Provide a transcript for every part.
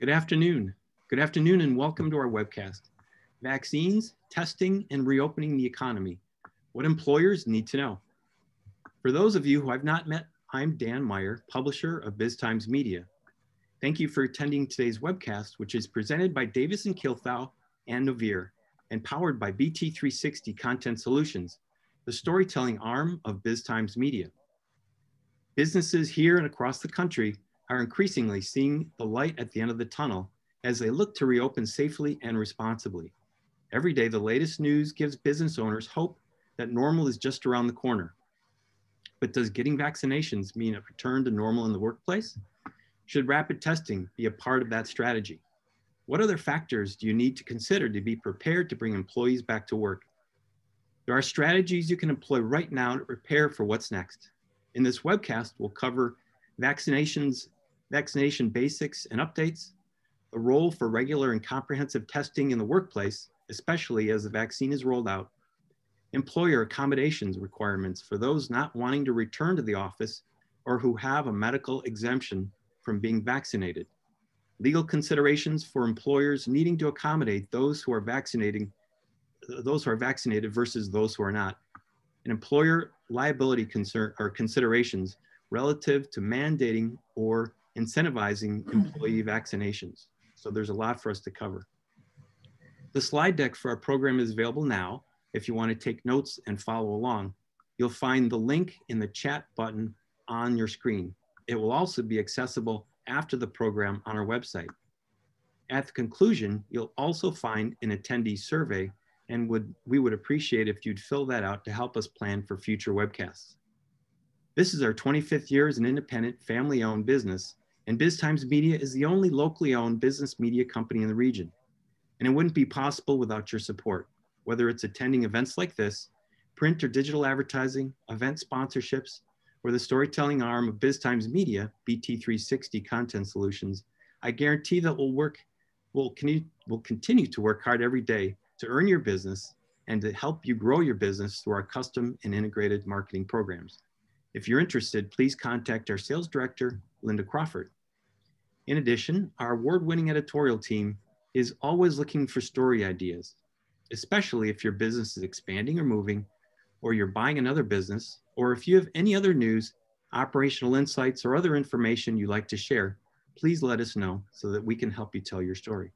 Good afternoon. Good afternoon and welcome to our webcast. Vaccines, testing, and reopening the economy. What employers need to know. For those of you who I've not met, I'm Dan Meyer, publisher of BizTimes Media. Thank you for attending today's webcast, which is presented by Davis & Kilthau and Novir and powered by BT360 Content Solutions, the storytelling arm of BizTimes Media. Businesses here and across the country are increasingly seeing the light at the end of the tunnel as they look to reopen safely and responsibly. Every day, the latest news gives business owners hope that normal is just around the corner. But does getting vaccinations mean a return to normal in the workplace? Should rapid testing be a part of that strategy? What other factors do you need to consider to be prepared to bring employees back to work? There are strategies you can employ right now to prepare for what's next. In this webcast, we'll cover vaccination basics and updates, the role for regular and comprehensive testing in the workplace, especially as the vaccine is rolled out, employer accommodations requirements for those not wanting to return to the office or who have a medical exemption from being vaccinated, legal considerations for employers needing to accommodate those who are vaccinated versus those who are not, and employer liability considerations relative to mandating or incentivizing employee vaccinations. So there's a lot for us to cover. The slide deck for our program is available now. If you want to take notes and follow along, you'll find the link in the chat button on your screen. It will also be accessible after the program on our website. At the conclusion, you'll also find an attendee survey, and we would appreciate if you'd fill that out to help us plan for future webcasts. This is our 25th year as an independent, family-owned business, and BizTimes Media is the only locally owned business media company in the region. And it wouldn't be possible without your support, whether it's attending events like this, print or digital advertising, event sponsorships, or the storytelling arm of BizTimes Media, BT360 Content Solutions. I guarantee that we'll continue to work hard every day to earn your business and to help you grow your business through our custom and integrated marketing programs. If you're interested, please contact our sales director, Linda Crawford. In addition, our award-winning editorial team is always looking for story ideas, especially if your business is expanding or moving, or you're buying another business, or if you have any other news, operational insights, or other information you'd like to share, please let us know so that we can help you tell your story.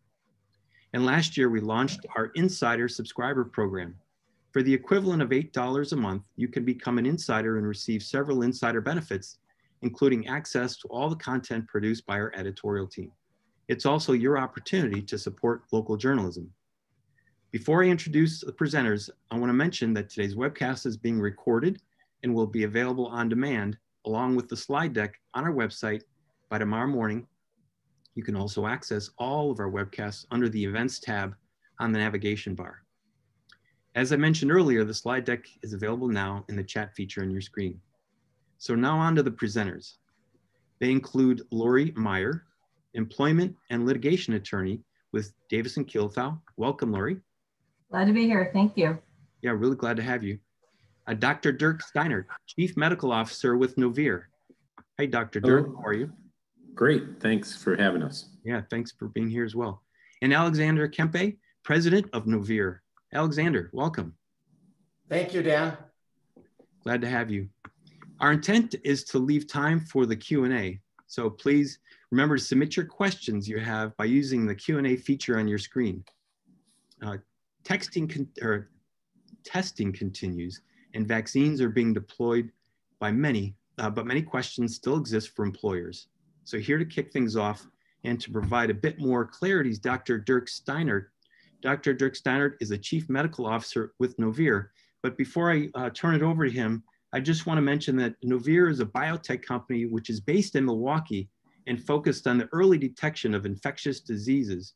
And last year, we launched our Insider Subscriber Program. For the equivalent of $8 a month, you can become an insider and receive several insider benefits, including access to all the content produced by our editorial team. It's also your opportunity to support local journalism. Before I introduce the presenters, I want to mention that today's webcast is being recorded and will be available on demand along with the slide deck on our website by tomorrow morning. You can also access all of our webcasts under the Events tab on the navigation bar. As I mentioned earlier, the slide deck is available now in the chat feature on your screen. So now on to the presenters. They include Lori Meyer, employment and litigation attorney with Davis & Kilthau. Welcome, Lori. Glad to be here. Thank you. Yeah, really glad to have you. Dr. Dirk Steinert, Chief Medical Officer with Novir. Hey, Dr. Dirk, how are you? Great. Thanks for having us. Yeah, thanks for being here as well. And Alexander Kempe, President of Novir. Alexander, welcome. Thank you, Dan. Glad to have you. Our intent is to leave time for the Q&A. So please remember to submit your questions you have by using the Q&A feature on your screen. Testing continues and vaccines are being deployed by many, but many questions still exist for employers. So here to kick things off and to provide a bit more clarity is Dr. Dirk Steinert. Dr. Dirk Steinert is a Chief Medical Officer with Novir. But before I turn it over to him, I just want to mention that Novir is a biotech company which is based in Milwaukee and focused on the early detection of infectious diseases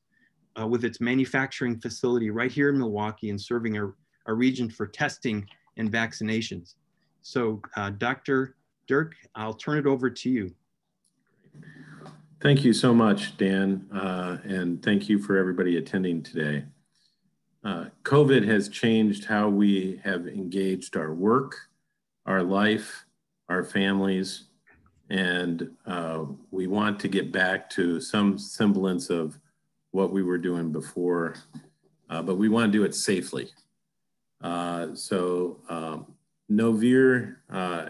with its manufacturing facility right here in Milwaukee and serving our region for testing and vaccinations. So Dr. Dirk, I'll turn it over to you. Thank you so much, Dan, and thank you for everybody attending today. COVID has changed how we have engaged our work, our life, our families, And we want to get back to some semblance of what we were doing before, but we want to do it safely. Novir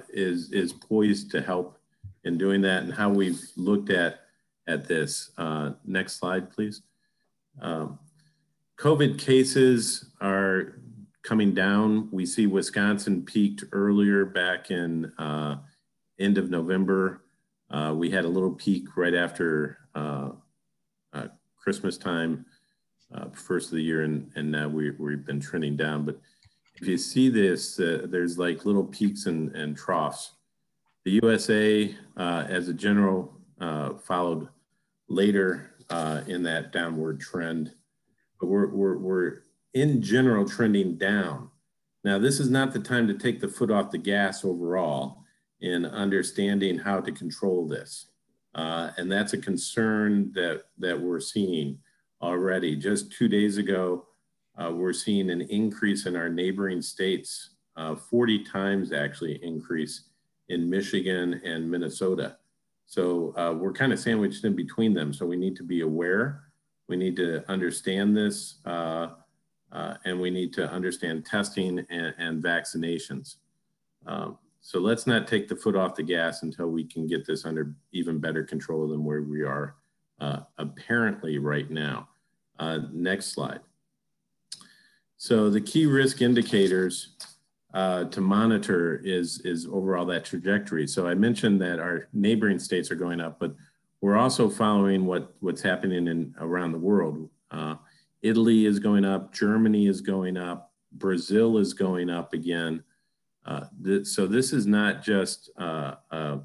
is poised to help in doing that, and how we've looked at this. Next slide, please. COVID cases are coming down. We see Wisconsin peaked earlier back in end of November. We had a little peak right after Christmas time, first of the year, and now we've been trending down. But if you see this, there's like little peaks and troughs. The USA, as a general, followed later in that downward trend. But we're in general trending down. Now, this is not the time to take the foot off the gas overall in understanding how to control this. And that's a concern that we're seeing already. Just 2 days ago, we're seeing an increase in our neighboring states, 40 times actually increase in Michigan and Minnesota. So we're kind of sandwiched in between them. So we need to be aware. We need to understand this, and we need to understand testing and vaccinations. So let's not take the foot off the gas until we can get this under even better control than where we are apparently right now. Next slide. So the key risk indicators to monitor is overall that trajectory. So I mentioned that our neighboring states are going up, but we're also following what's happening around the world. Italy is going up, Germany is going up, Brazil is going up again. So this is not just a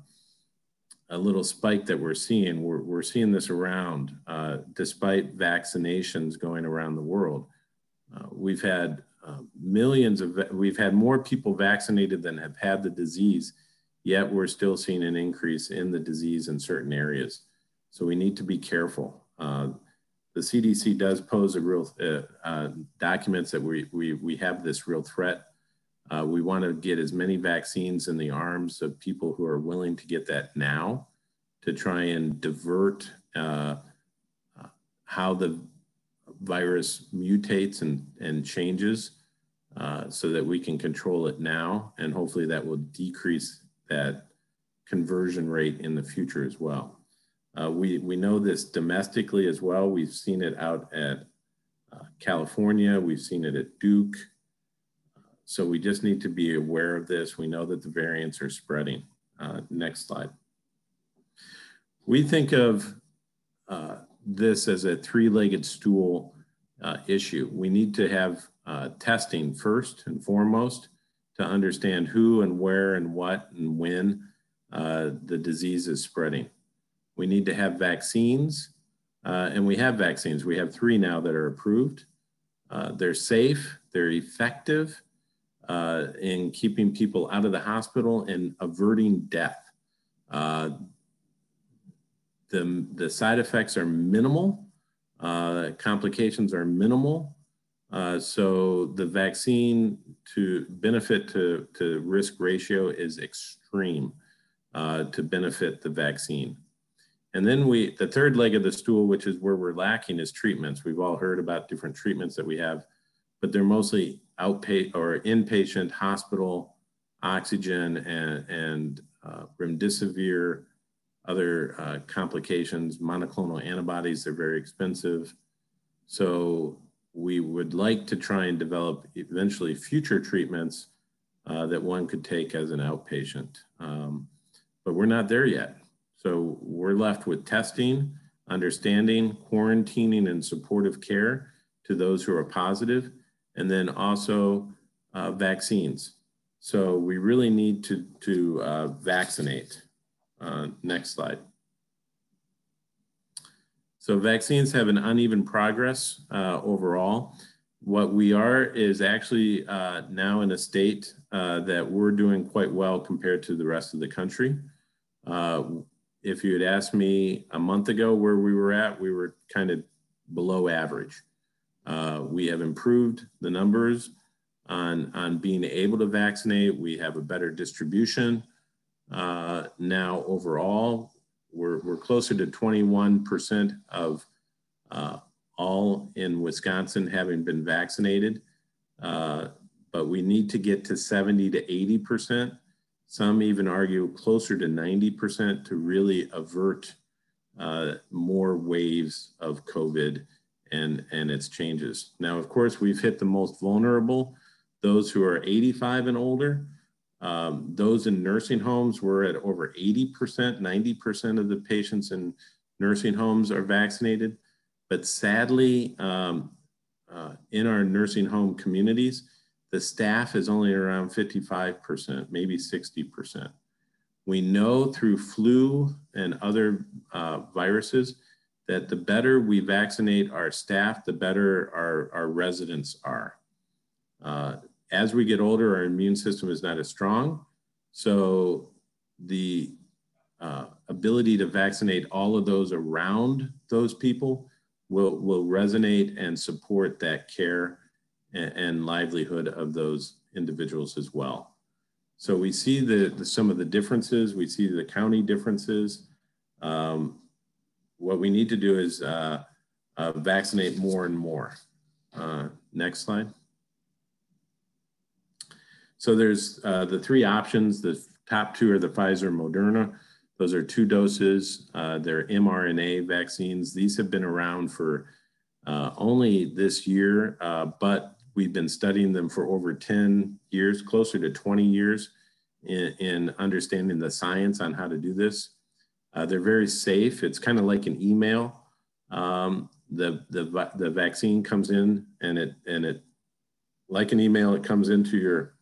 little spike that we're seeing. We're seeing this around, despite vaccinations going around the world. We've had we've had more people vaccinated than have had the disease, yet we're still seeing an increase in the disease in certain areas. So we need to be careful. The CDC does pose a real, documents that we have this real threat. We want to get as many vaccines in the arms of people who are willing to get that now, to try and divert how the virus mutates and changes, so that we can control it now, and hopefully that will decrease that conversion rate in the future as well. We know this domestically as well. We've seen it out at California. We've seen it at Duke. So we just need to be aware of this. We know that the variants are spreading. Next slide. We think of this as a three-legged stool issue. We need to have testing first and foremost to understand who and where and what and when the disease is spreading. We need to have vaccines, and we have vaccines. We have 3 now that are approved. They're safe, they're effective in keeping people out of the hospital and averting death. The side effects are minimal, complications are minimal. So the vaccine to benefit to risk ratio is extreme to benefit the vaccine. And then the third leg of the stool, which is where we're lacking, is treatments. We've all heard about different treatments that we have, but they're mostly outpatient or inpatient hospital oxygen and remdesivir, other complications, monoclonal antibodies. They're very expensive. So we would like to try and develop eventually future treatments that one could take as an outpatient. But we're not there yet. So we're left with testing, understanding, quarantining, and supportive care to those who are positive, and then also vaccines. So we really need to vaccinate. Next slide. So vaccines have an uneven progress overall. What we are is actually now in a state that we're doing quite well compared to the rest of the country. If you had asked me a month ago where we were at, we were kind of below average. We have improved the numbers on being able to vaccinate. We have a better distribution. now overall. We're closer to 21% of all in Wisconsin having been vaccinated, but we need to get to 70 to 80%. Some even argue closer to 90% to really avert more waves of COVID and its changes. Now, of course, we've hit the most vulnerable, those who are 85 and older. Those in nursing homes, we're at over 80%, 90% of the patients in nursing homes are vaccinated. But sadly, in our nursing home communities, the staff is only around 55%, maybe 60%. We know through flu and other viruses that the better we vaccinate our staff, the better our residents are. As we get older, our immune system is not as strong. So the ability to vaccinate all of those around those people will resonate and support that care and livelihood of those individuals as well. So we see some of the differences. We see the county differences. What we need to do is vaccinate more and more. Next slide. So there's the three options. The top two are the Pfizer and Moderna. Those are 2 doses. They're mRNA vaccines. These have been around for only this year, but we've been studying them for over 10 years, closer to 20 years in understanding the science on how to do this. They're very safe. It's kind of like an email. The vaccine comes in and it like an email, it comes into your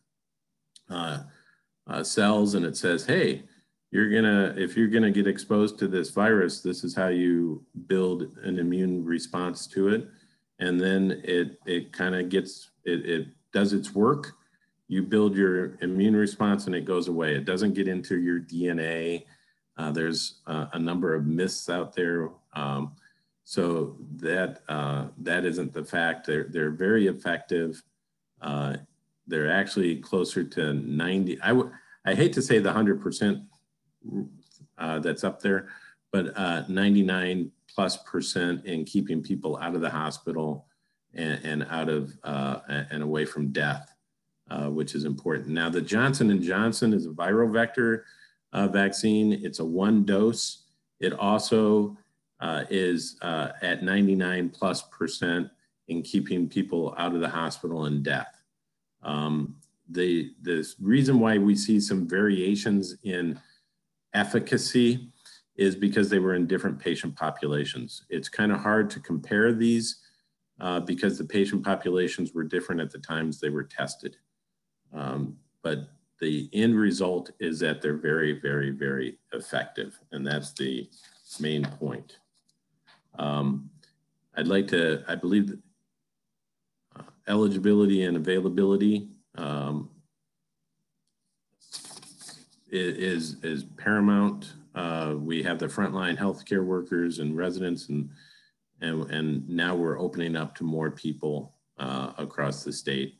cells and it says, hey, if you're gonna get exposed to this virus, this is how you build an immune response to it. And then it kind of it does its work. You build your immune response and it goes away. It doesn't get into your DNA. There's a number of myths out there. So that isn't the fact. They're very effective. They're actually closer to 90. I hate to say the 100% that's up there, but 99+% in keeping people out of the hospital and out of and away from death, which is important. Now, the Johnson & Johnson is a viral vector vaccine. It's a 1 dose. It also is at 99+% in keeping people out of the hospital and death. The reason why we see some variations in efficacy is because they were in different patient populations. It's kind of hard to compare these because the patient populations were different at the times they were tested. But the end result is that they're very, very, very effective. And that's the main point. I believe that eligibility and availability is paramount. We have the frontline healthcare workers and residents, and now we're opening up to more people across the state.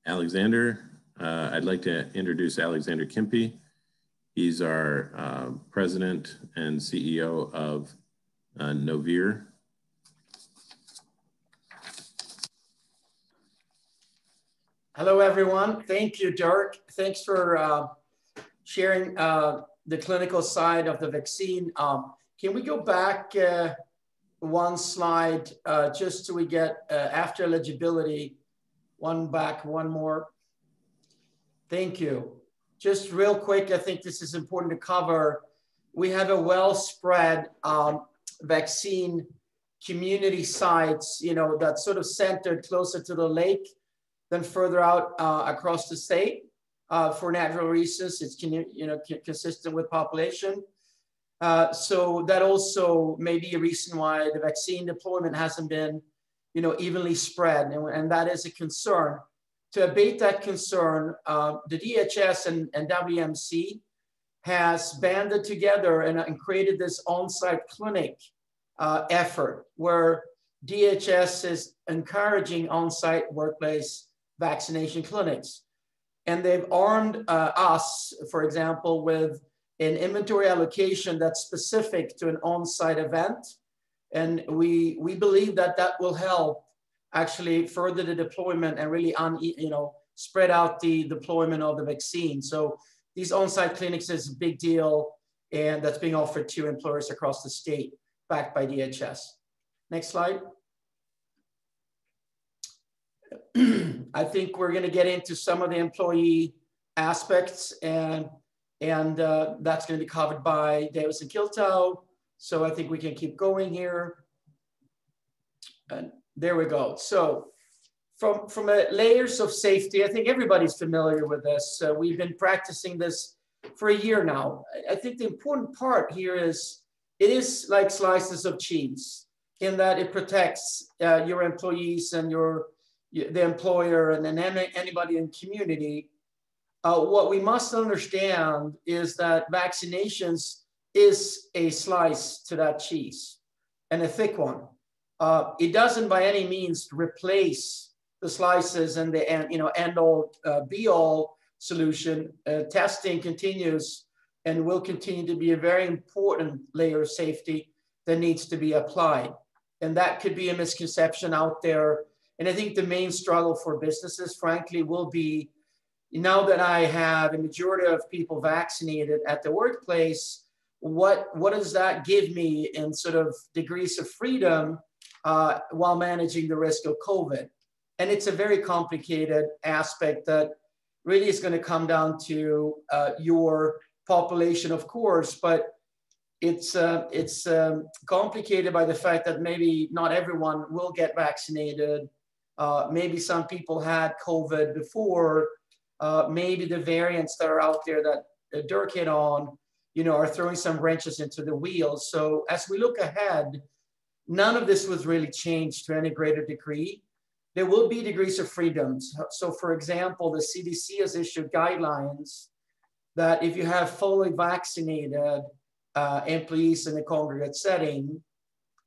Alexander, I'd like to introduce Alexander Kimpe. He's our president and CEO of Novir. Hello, everyone. Thank you, Dirk. Thanks for sharing the clinical side of the vaccine. Can we go back one slide just so we get after eligibility? One more. Thank you. Just real quick, I think this is important to cover. We have a well-spread vaccine community sites, that's sort of centered closer to the lake than further out across the state for natural reasons. It's consistent with population. So that also may be a reason why the vaccine deployment hasn't been evenly spread, and that is a concern. To abate that concern, the DHS and WMC has banded together and created this on-site clinic effort where DHS is encouraging on-site workplace vaccination clinics. And they've armed us, for example, with an inventory allocation that's specific to an on-site event. And we believe that that will help actually further the deployment and really spread out the deployment of the vaccine. So these on-site clinics is a big deal, and that's being offered to employers across the state, backed by DHS. Next slide. I think we're going to get into some of the employee aspects, and that's going to be covered by Davis and Kiltow. So I think we can keep going here. And there we go. So from a layers of safety, I think everybody's familiar with this. We've been practicing this for a year now. I think the important part here is it is like slices of cheese in that it protects your employees and the employer and then anybody in community. What we must understand is that vaccinations is a slice to that cheese, and a thick one. It doesn't by any means replace the slices and the end all be all solution. Testing continues and will continue to be a very important layer of safety that needs to be applied. And that could be a misconception out there. And I think the main struggle for businesses, frankly, will be, now that I have a majority of people vaccinated at the workplace, what does that give me in sort of degrees of freedom while managing the risk of COVID? And it's a very complicated aspect that really is going to come down to your population, of course, but it's complicated by the fact that maybe not everyone will get vaccinated. Maybe some people had COVID before. Maybe the variants that are out there that Dirk hit on, are throwing some wrenches into the wheels. So as we look ahead, none of this was really changed to any greater degree. There will be degrees of freedoms. So for example, the CDC has issued guidelines that if you have fully vaccinated employees in a congregate setting,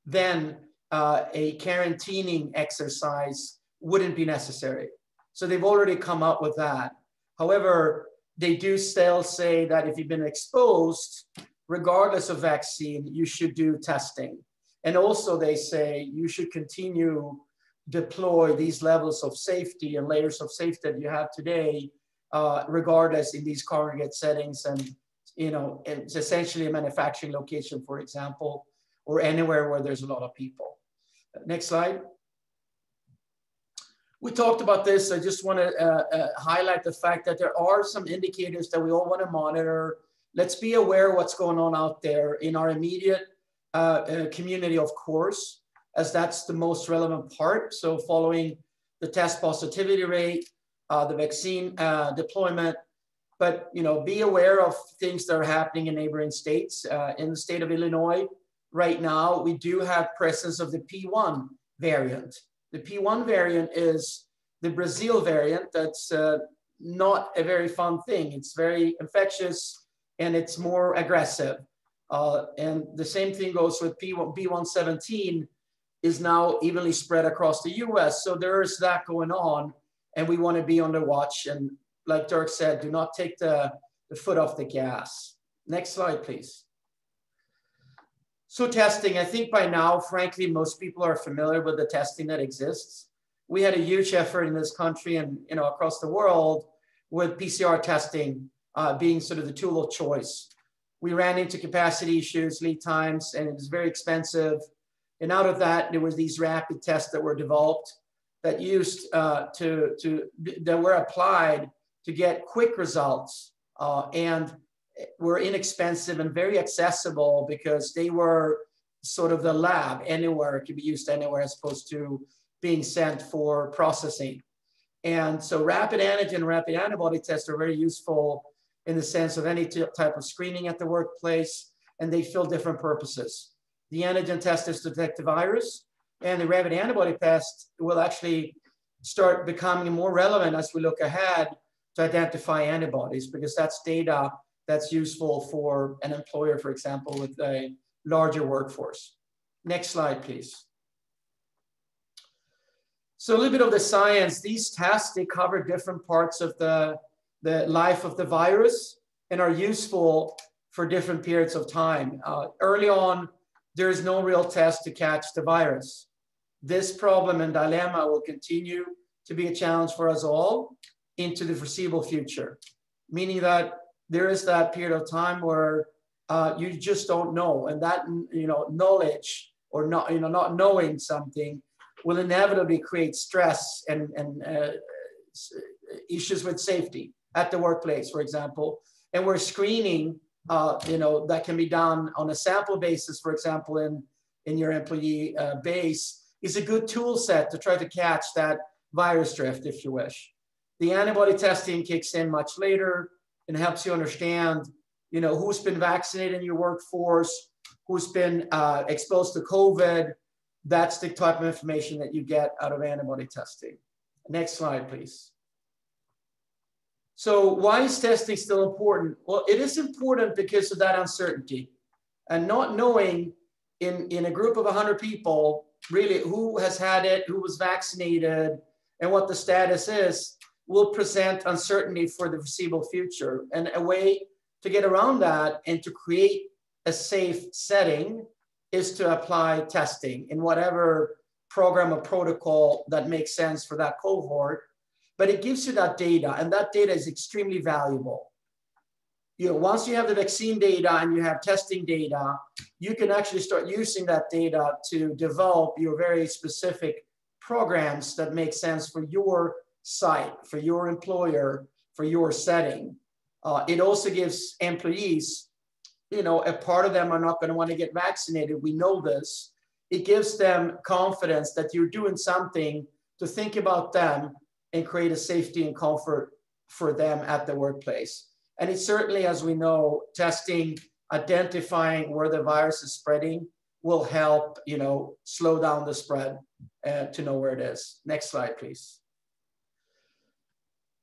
then a quarantining exercise wouldn't be necessary. So they've already come up with that. However, they do still say that if you've been exposed, regardless of vaccine, you should do testing. And also they say you should continue deploy these levels of safety and layers of safety that you have today, regardless in these congregate settings. And, it's essentially a manufacturing location, for example, or anywhere where there's a lot of people. Next slide. We talked about this. I just want to highlight the fact that there are some indicators that we all want to monitor. Let's be aware of what's going on out there in our immediate community, of course, as that's the most relevant part. So following the test positivity rate, the vaccine deployment, but be aware of things that are happening in neighboring states. In the state of Illinois, right now, we do have presence of the P1 variant. The P1 variant is the Brazil variant. That's not a very fun thing. It's very infectious and it's more aggressive. And the same thing goes with B117 is now evenly spread across the US. So there is that going on and we want to be on the watch. And like Dirk said, do not take the foot off the gas. Next slide, please. So testing, I think by now, frankly, most people are familiar with the testing that exists. We had a huge effort in this country and across the world with PCR testing being sort of the tool of choice. We ran into capacity issues, lead times, and it was very expensive. And out of that, there was these rapid tests that were developed that used that were applied to get quick results and were inexpensive and very accessible because they were sort of the lab anywhere. It could be used anywhere as opposed to being sent for processing. And so rapid antigen, rapid antibody tests are very useful in the sense of any type of screening at the workplace, and they fill different purposes. The antigen test is to detect the virus, and the rapid antibody test will actually start becoming more relevant as we look ahead to identify antibodies, because that's data that's useful for an employer, for example, with a larger workforce. Next slide, please. So a little bit of the science. These tests, they cover different parts of the the life of the virus and are useful for different periods of time. Early on, there is no real test to catch the virus. This problem and dilemma will continue to be a challenge for us all into the foreseeable future, meaning that there is that period of time where you just don't know, and that knowledge or not knowing something will inevitably create stress and issues with safety at the workplace, for example. And we're screening, that can be done on a sample basis, for example, in your employee base, is a good tool set to try to catch that virus drift, if you wish. The antibody testing kicks in much later and helps you understand, who's been vaccinated in your workforce, who's been exposed to COVID. That's the type of information that you get out of antibody testing. Next slide, please. So why is testing still important? Well, it is important because of that uncertainty and not knowing in a group of 100 people, really who has had it, who was vaccinated, and what the status is, will present uncertainty for the foreseeable future. And a way to get around that and to create a safe setting is to apply testing in whatever program or protocol that makes sense for that cohort. But it gives you that data, and that data is extremely valuable. Once you have the vaccine data and you have testing data, you can actually start using that data to develop your very specific programs that make sense for your site, for your employer, for your setting. It also gives employees, a part of them are not going to want to get vaccinated. We know this. It gives them confidence that you're doing something to think about them and create a safety and comfort for them at the workplace. And it's certainly, as we know, testing, identifying where the virus is spreading will help, slow down the spread to know where it is. Next slide, please.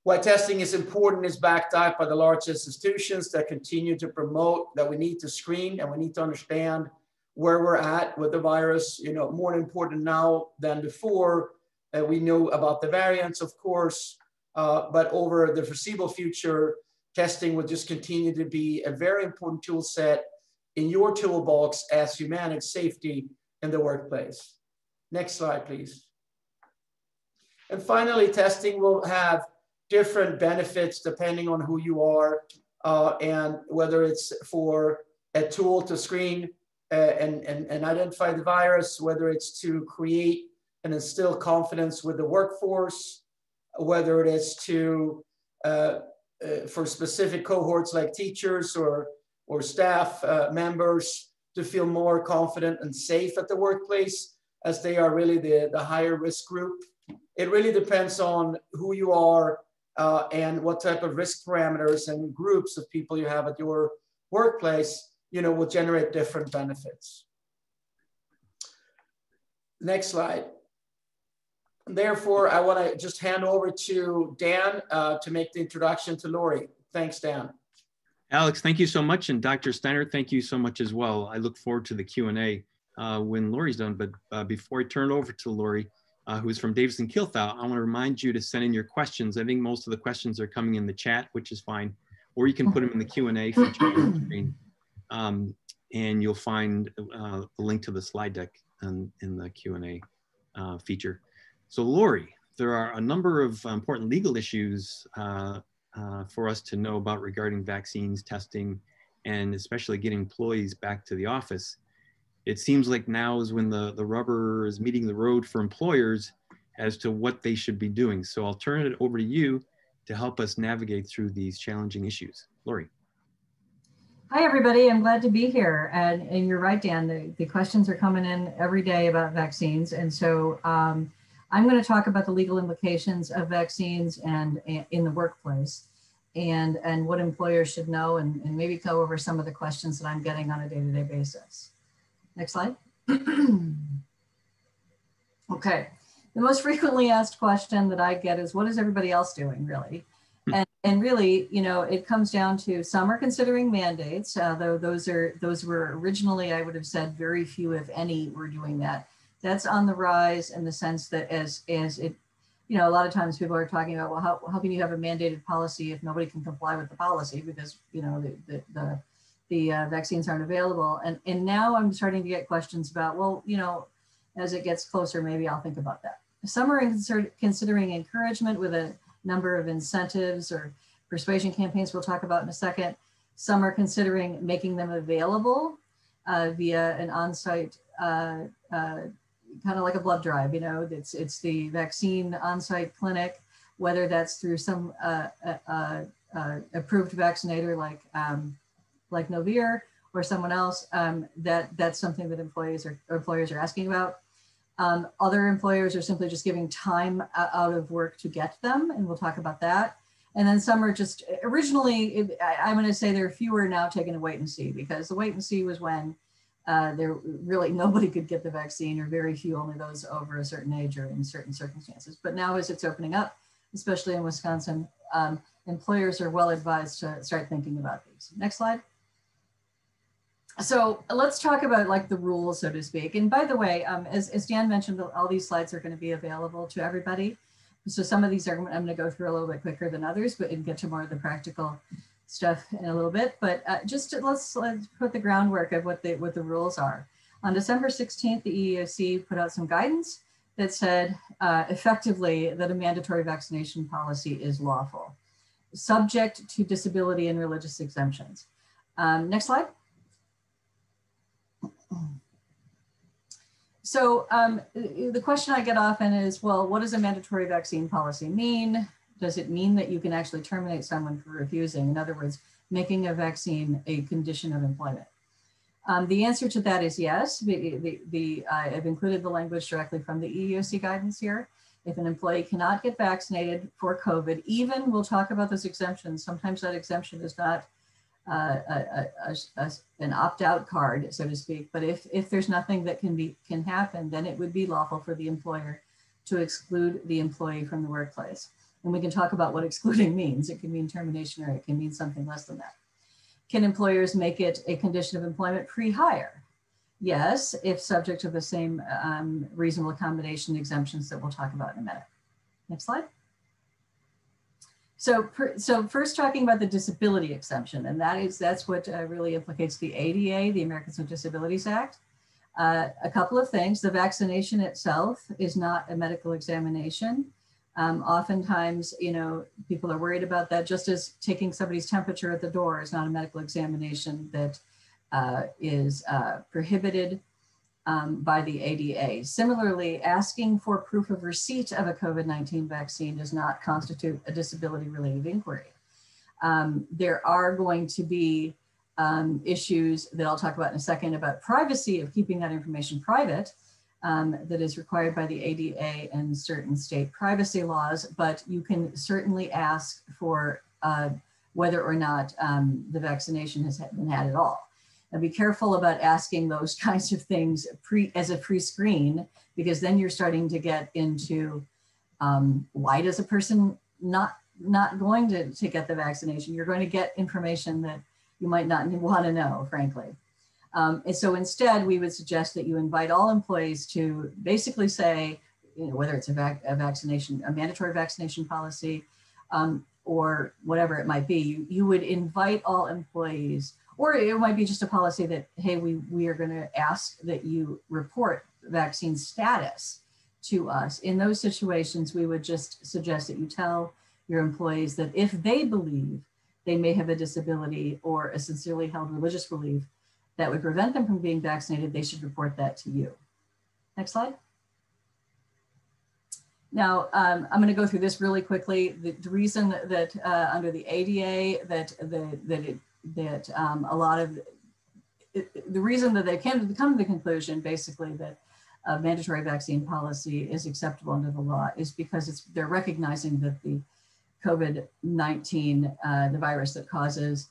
Why testing is important is backed up by the large institutions that continue to promote that we need to screen and we need to understand where we're at with the virus. More important now than before. We know about the variants, of course, but over the foreseeable future, testing will just continue to be a very important tool set in your toolbox as you manage safety in the workplace. Next slide, please. And finally, testing will have different benefits depending on who you are and whether it's for a tool to screen and identify the virus, whether it's to create and instill confidence with the workforce, whether it is to, for specific cohorts like teachers or staff members to feel more confident and safe at the workplace as they are really the higher risk group. It really depends on who you are and what type of risk parameters and groups of people you have at your workplace, will generate different benefits. Next slide. Therefore, I want to just hand over to Dan to make the introduction to Lori. Thanks, Dan. Alex, thank you so much. And Dr. Steiner, thank you so much as well. I look forward to the Q&A when Lori's done. But before I turn it over to Lori, who is from Davidson-Kilthau, I want to remind you to send in your questions. I think most of the questions are coming in the chat, which is fine. Or you can put them in the Q&A feature on the screen. And you'll find the link to the slide deck in the Q&A feature. So Lori, there are a number of important legal issues for us to know about regarding vaccines, testing, and especially getting employees back to the office. It seems like now is when the rubber is meeting the road for employers as to what they should be doing. So I'll turn it over to you to help us navigate through these challenging issues. Lori. Hi, everybody. I'm glad to be here. And you're right, Dan, the questions are coming in every day about vaccines. And so I'm going to talk about the legal implications of vaccines and in the workplace and what employers should know and maybe go over some of the questions that I'm getting on a day-to-day basis. Next slide. Okay. The most frequently asked question that I get is, what is everybody else doing, really? And really, it comes down to some are considering mandates, though those were originally, I would have said, very few, if any, were doing that. That's on the rise in the sense that as you know, a lot of times people are talking about, well, how can you have a mandated policy if nobody can comply with the policy because, you know, the vaccines aren't available. And now I'm starting to get questions about, well, you know, as it gets closer, maybe I'll think about that. Some are considering encouragement with a number of incentives or persuasion campaigns we'll talk about in a second. Some are considering making them available via an on-site kind of like a blood drive, you know, it's the vaccine on-site clinic, whether that's through some approved vaccinator like Novir or someone else, that's something that employers are asking about. Other employers are simply just giving time out of work to get them, and we'll talk about that. And then some are just, originally, I'm going to say there are fewer now taking a wait and see, because the wait and see was when there really nobody could get the vaccine, or very few, only those over a certain age or in certain circumstances. But now as it's opening up, especially in Wisconsin, employers are well advised to start thinking about these. Next slide. So let's talk about like the rules, so to speak. And by the way, as Dan mentioned, all these slides are going to be available to everybody. So some of these I'm going to go through a little bit quicker than others, but and get to more of the practical stuff in a little bit. But let's put the groundwork of what the rules are. On December 16th, the EEOC put out some guidance that said effectively that a mandatory vaccination policy is lawful, subject to disability and religious exemptions. Next slide. So the question I get often is, well, what does a mandatory vaccine policy mean? Does it mean that you can actually terminate someone for refusing? In other words, making a vaccine a condition of employment. The answer to that is yes. I've included the language directly from the EEOC guidance here. If an employee cannot get vaccinated for COVID, even, we'll talk about those exemptions. Sometimes that exemption is not an opt-out card, so to speak. But if there's nothing that can happen, then it would be lawful for the employer to exclude the employee from the workplace. And we can talk about what excluding means. It can mean termination, or it can mean something less than that. Can employers make it a condition of employment pre-hire? Yes, if subject to the same reasonable accommodation exemptions that we'll talk about in a minute. Next slide. So first talking about the disability exemption, and that's what really implicates the ADA, the Americans with Disabilities Act. A couple of things: the vaccination itself is not a medical examination. Oftentimes, you know, people are worried about that, just as taking somebody's temperature at the door is not a medical examination that is prohibited by the ADA. Similarly, asking for proof of receipt of a COVID-19 vaccine does not constitute a disability-related inquiry. There are going to be issues that I'll talk about in a second about privacy, of keeping that information private, that is required by the ADA and certain state privacy laws, but you can certainly ask for whether or not the vaccination has been had at all. And be careful about asking those kinds of things as a pre-screen, because then you're starting to get into why does a person not going to get the vaccination? You're going to get information that you might not want to know, frankly. And so instead, we would suggest that you invite all employees to basically say, you know, whether it's a mandatory vaccination policy, or whatever it might be, you would invite all employees. Or it might be just a policy that, hey, we are going to ask that you report vaccine status to us. In those situations, we would just suggest that you tell your employees that if they believe they may have a disability or a sincerely held religious belief that would prevent them from being vaccinated, they should report that to you. Next slide. Now, I'm going to go through this really quickly. The reason that under the ADA the reason that they come to the conclusion basically that a mandatory vaccine policy is acceptable under the law is because they're recognizing that the COVID-19, the virus that causes,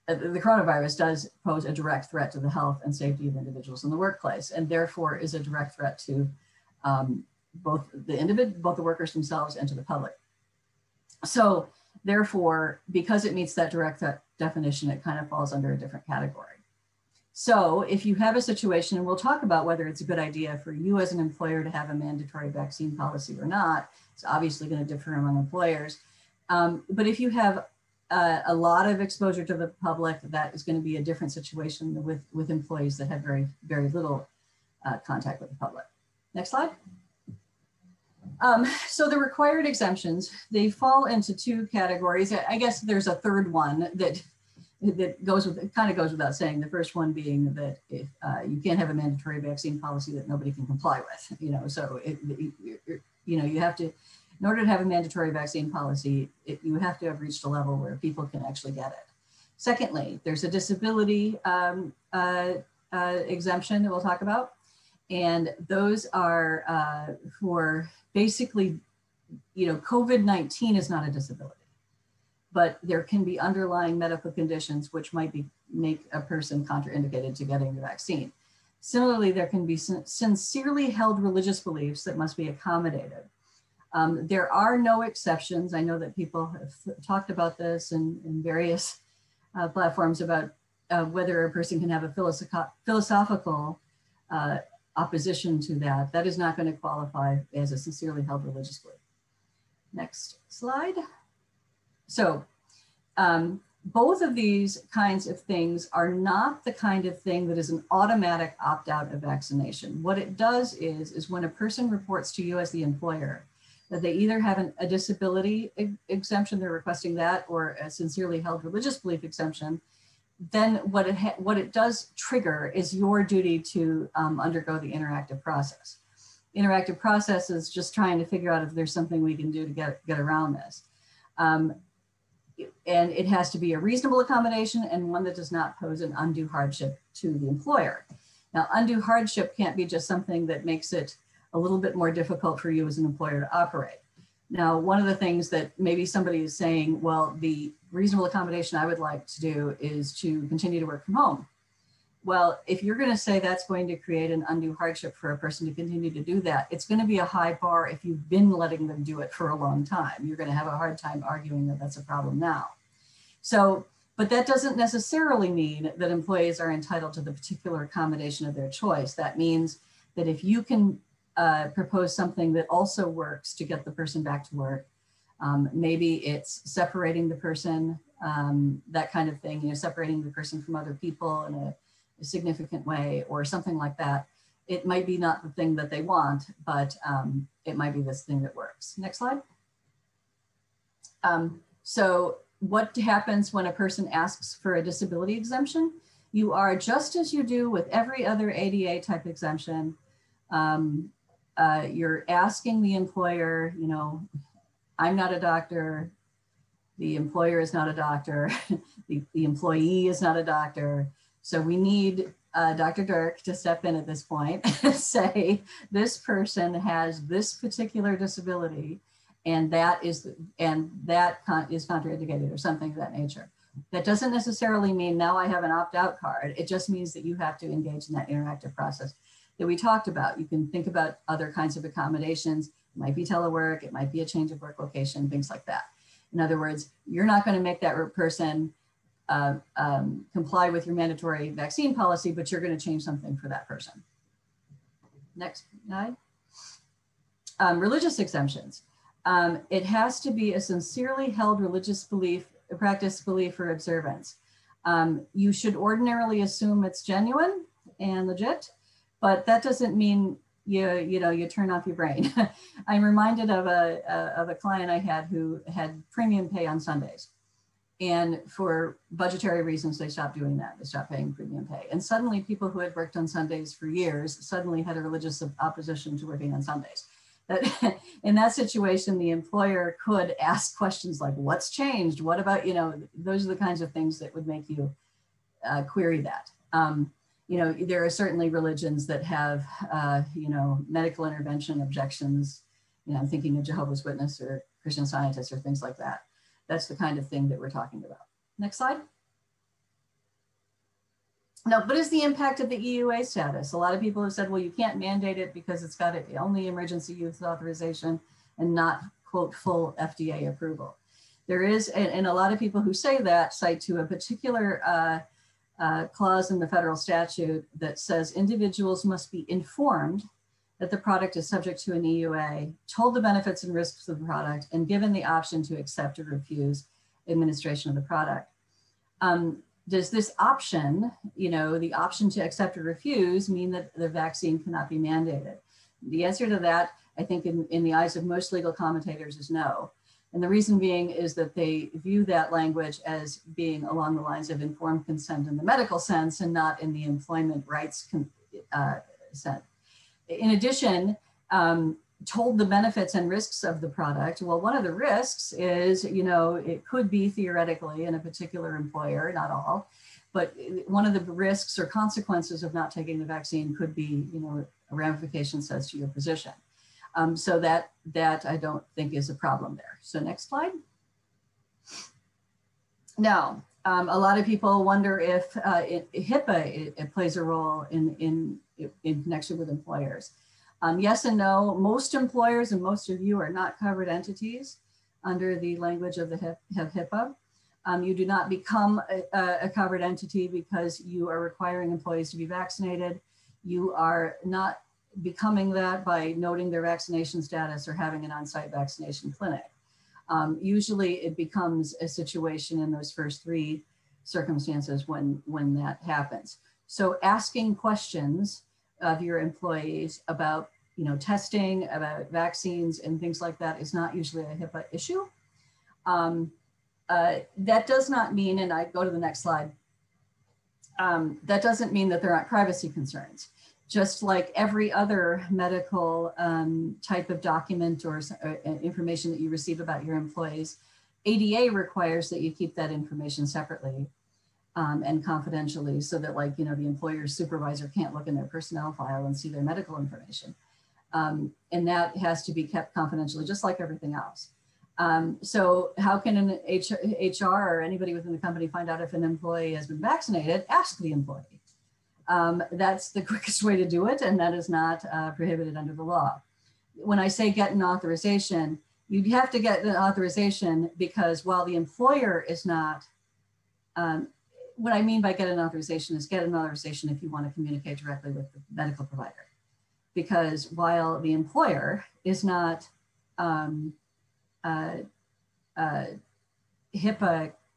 the coronavirus does pose a direct threat to the health and safety of individuals in the workplace, and therefore is a direct threat to both the workers themselves and to the public. So therefore, because it meets that direct threat definition, it kind of falls under a different category. So if you have a situation, and we'll talk about whether it's a good idea for you as an employer to have a mandatory vaccine policy or not, it's obviously going to differ among employers. But if you have a lot of exposure to the public, that is going to be a different situation with employees that have very, very little contact with the public. Next slide. So the required exemptions, they fall into two categories. I guess there's a third one that goes with, it kind of goes without saying. The first one being that if you can't have a mandatory vaccine policy that nobody can comply with, so you have to, in order to have a mandatory vaccine policy, you have to have reached a level where people can actually get it. Secondly, there's a disability exemption that we'll talk about. And those are for basically, COVID-19 is not a disability, but there can be underlying medical conditions which might make a person contraindicated to getting the vaccine. Similarly, there can be sincerely held religious beliefs that must be accommodated. There are no exceptions. I know that people have talked about this in various platforms about whether a person can have a philosophical opposition to that. That is not going to qualify as a sincerely held religious belief. Next slide. So both of these kinds of things are not the kind of thing that is an automatic opt-out of vaccination. What it does is when a person reports to you as the employer that they either have a disability exemption, they're requesting that, or a sincerely held religious belief exemption, then what it does trigger is your duty to undergo the interactive process. Interactive process is just trying to figure out if there's something we can do to get around this. And it has to be a reasonable accommodation and one that does not pose an undue hardship to the employer. Now, undue hardship can't be just something that makes it a little bit more difficult for you as an employer to operate. Now, one of the things that maybe somebody is saying, well, the reasonable accommodation I would like to do is to continue to work from home. Well, if you're going to say that's going to create an undue hardship for a person to continue to do that, it's going to be a high bar if you've been letting them do it for a long time. You're going to have a hard time arguing that that's a problem now. So, but that doesn't necessarily mean that employees are entitled to the particular accommodation of their choice. That means that if you can propose something that also works to get the person back to work, maybe it's separating the person, that kind of thing, separating the person from other people in a significant way or something like that. It might be not the thing that they want, but it might be this thing that works. Next slide. So what happens when a person asks for a disability exemption? You are, just as you do with every other ADA type exemption, you're asking the employer, I'm not a doctor, the employer is not a doctor, the employee is not a doctor. So we need Dr. Dirk to step in at this point and say, this person has this particular disability and that is contraindicated or something of that nature. That doesn't necessarily mean now I have an opt-out card. It just means that you have to engage in that interactive process that we talked about. You can think about other kinds of accommodations. It might be telework, it might be a change of work location, things like that. In other words, you're not going to make that person comply with your mandatory vaccine policy, but you're going to change something for that person. Next slide. Religious exemptions. It has to be a sincerely held religious belief, practice, belief, or observance. You should ordinarily assume it's genuine and legit, but that doesn't mean you turn off your brain. I'm reminded of a client I had who had premium pay on Sundays. And for budgetary reasons, they stopped doing that. They stopped paying premium pay. And suddenly people who had worked on Sundays for years suddenly had a religious opposition to working on Sundays. That in that situation, the employer could ask questions like, what's changed? What about, those are the kinds of things that would make you query that. There are certainly religions that have, medical intervention objections. I'm thinking of Jehovah's Witness or Christian Scientists or things like that. That's the kind of thing that we're talking about. Next slide. Now, what is the impact of the EUA status? A lot of people have said, well, you can't mandate it because it's got only emergency use authorization and not, quote, full FDA approval. There is, and a lot of people who say that cite to a particular clause in the federal statute that says individuals must be informed that the product is subject to an EUA, told the benefits and risks of the product, and given the option to accept or refuse administration of the product. Does this option, the option to accept or refuse, mean that the vaccine cannot be mandated? The answer to that, I think in the eyes of most legal commentators, is no. And the reason being is that they view that language as being along the lines of informed consent in the medical sense and not in the employment rights sense. In addition, told the benefits and risks of the product. Well, one of the risks is, it could be theoretically in a particular employer, not all, but one of the risks or consequences of not taking the vaccine could be, ramifications as to your position. So that I don't think is a problem there. So next slide. Now, a lot of people wonder if HIPAA it plays a role in connection with employers. Yes and no. Most employers and most of you are not covered entities under the language of the HIPAA. You do not become a covered entity because you are requiring employees to be vaccinated. You are not becoming that by noting their vaccination status or having an on-site vaccination clinic. Usually it becomes a situation in those first three circumstances when that happens. So asking questions of your employees about testing, about vaccines and things like that is not usually a HIPAA issue. That does not mean, and I go to the next slide, that doesn't mean that there aren't privacy concerns. Just like every other medical type of document or information that you receive about your employees, ADA requires that you keep that information separately and confidentially so that the employer's supervisor can't look in their personnel file and see their medical information. And that has to be kept confidentially, just like everything else. So how can an HR or anybody within the company find out if an employee has been vaccinated? Ask the employee. That's the quickest way to do it, and that is not prohibited under the law. When I say get an authorization, you have to get the authorization because while the employer is not, what I mean by get an authorization is get an authorization if you want to communicate directly with the medical provider. Because while the employer is not, HIPAA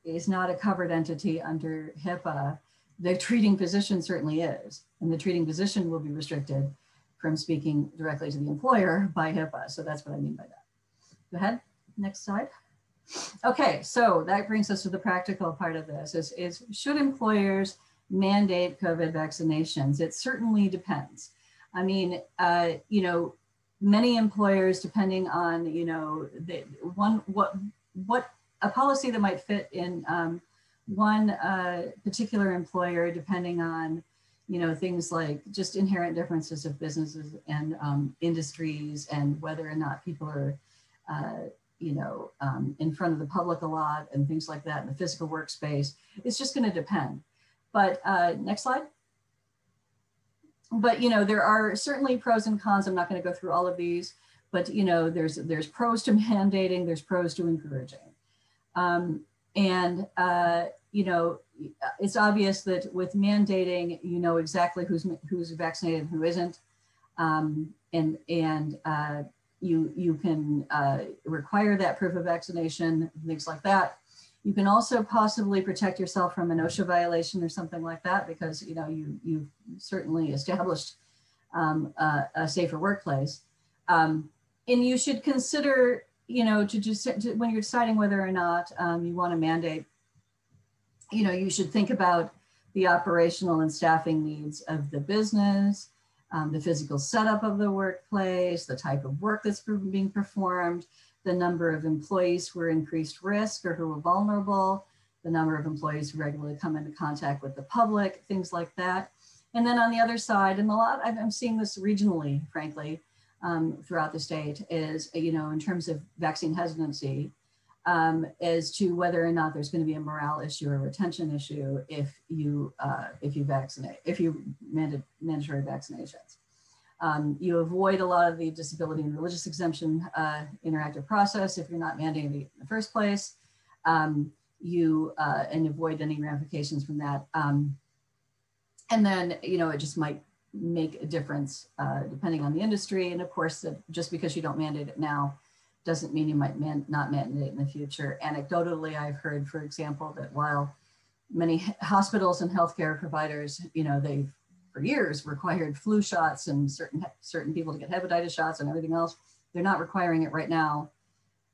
is not a covered entity under HIPAA, the treating physician certainly is, and the treating physician will be restricted from speaking directly to the employer by HIPAA. So that's what I mean by that. Go ahead, next slide. Okay, so that brings us to the practical part of this is should employers mandate COVID vaccinations? It certainly depends. I mean, many employers, depending on, what a policy that might fit in one particular employer, depending on, things like just inherent differences of businesses and industries and whether or not people are, in front of the public a lot and things like that in the physical workspace. It's just going to depend. But next slide. But, there are certainly pros and cons. I'm not going to go through all of these, but, there's pros to mandating, there's pros to encouraging. It's obvious that with mandating, exactly who's vaccinated and who isn't. You can require that proof of vaccination, things like that. You can also possibly protect yourself from an OSHA violation or something like that because you've certainly established a safer workplace. And you should consider, when you're deciding whether or not you want to mandate, you should think about the operational and staffing needs of the business, the physical setup of the workplace, the type of work that's being performed, the number of employees who are increased risk or who are vulnerable, the number of employees who regularly come into contact with the public, things like that. And then on the other side, and I'm seeing this regionally, frankly, throughout the state, is, in terms of vaccine hesitancy, as to whether or not there's going to be a morale issue or retention issue if you mandate mandatory vaccinations. You avoid a lot of the disability and religious exemption interactive process if you're not mandating it in the first place. And avoid any ramifications from that. And then, you know, it just might make a difference depending on the industry. And of course, just because you don't mandate it now doesn't mean you might not mandate in the future. Anecdotally, I've heard, for example, that while many hospitals and healthcare providers, you know, they've for years required flu shots and certain people to get hepatitis shots and everything else, they're not requiring it right now,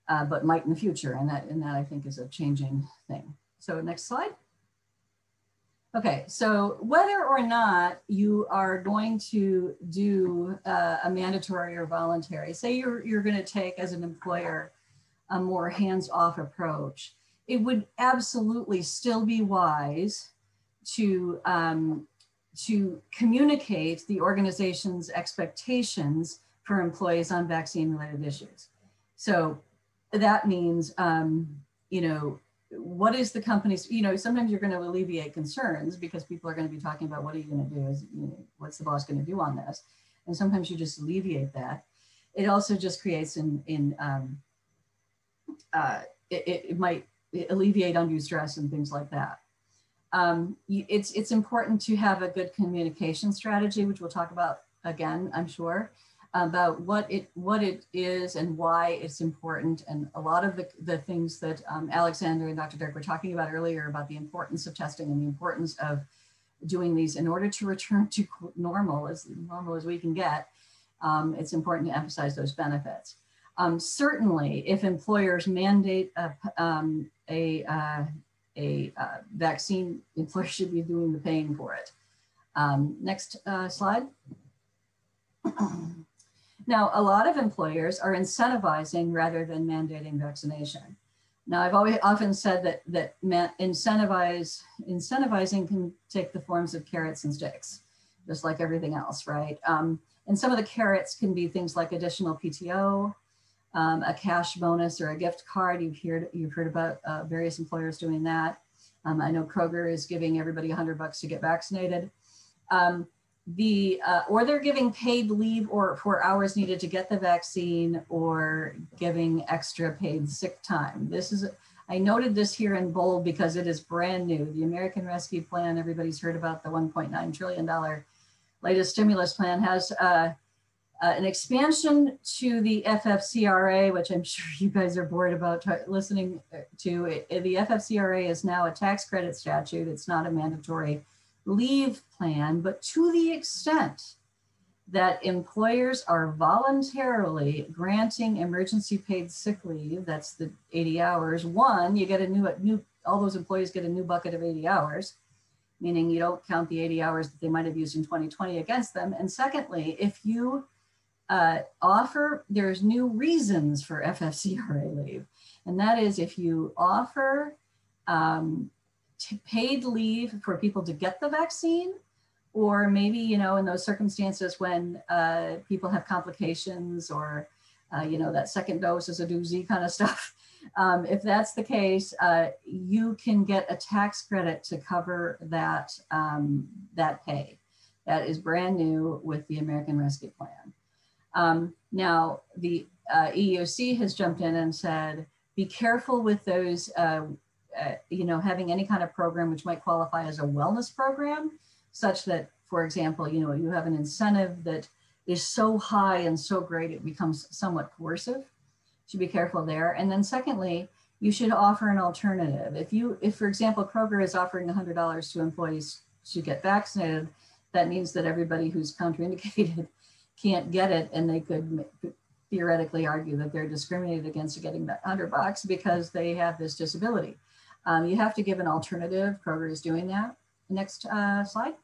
but might in the future. And that I think is a changing thing. So next slide. Okay, so whether or not you are going to do a mandatory or voluntary, say you're going to take as an employer a more hands-off approach, it would absolutely still be wise to communicate the organization's expectations for employees on vaccine-related issues. So that means, you know, what is the company's, you know, sometimes you're going to alleviate concerns because people are going to be talking about what are you going to do, you know, what's the boss going to do on this? And sometimes you just alleviate that. It also just creates it might alleviate undue stress and things like that. It's important to have a good communication strategy, which we'll talk about again, I'm sure, about what it is and why it's important. And a lot of the things that Alexander and Dr. Dirk were talking about earlier about the importance of testing and the importance of doing these in order to return to normal as we can get, it's important to emphasize those benefits. Certainly, if employers mandate a vaccine, employers should be doing the paying for it. Next slide. Now, a lot of employers are incentivizing rather than mandating vaccination. Now, I've often said that incentivizing can take the forms of carrots and sticks, just like everything else, right? And some of the carrots can be things like additional PTO, a cash bonus or a gift card. You've heard about various employers doing that. I know Kroger is giving everybody $100 to get vaccinated. Or they're giving paid leave or for hours needed to get the vaccine, or giving extra paid sick time. I noted this here in bold because it is brand new. The American Rescue Plan, everybody's heard about the $1.9 trillion latest stimulus plan, has an expansion to the FFCRA, which I'm sure you guys are bored about listening to. The FFCRA is now a tax credit statute. It's not a mandatory leave plan, but to the extent that employers are voluntarily granting emergency paid sick leave, that's the 80 hours. One, you get all those employees get a new bucket of 80 hours, meaning you don't count the 80 hours that they might have used in 2020 against them. And secondly, if you there's new reasons for FFCRA leave. And that is if you offer paid leave for people to get the vaccine, or maybe, you know, in those circumstances when people have complications, or, you know, that second dose is a doozy kind of stuff. If that's the case, you can get a tax credit to cover that, that pay. That is brand new with the American Rescue Plan. Now, the EEOC has jumped in and said, be careful with those, you know, having any kind of program which might qualify as a wellness program, such that, for example, you know, you have an incentive that is so high and so great it becomes somewhat coercive. You should be careful there. And then secondly, you should offer an alternative. If for example, Kroger is offering $100 to employees to get vaccinated, that means that everybody who's contraindicated can't get it, and they could theoretically argue that they're discriminated against getting that $100 because they have this disability. You have to give an alternative. Kroger is doing that. Next slide.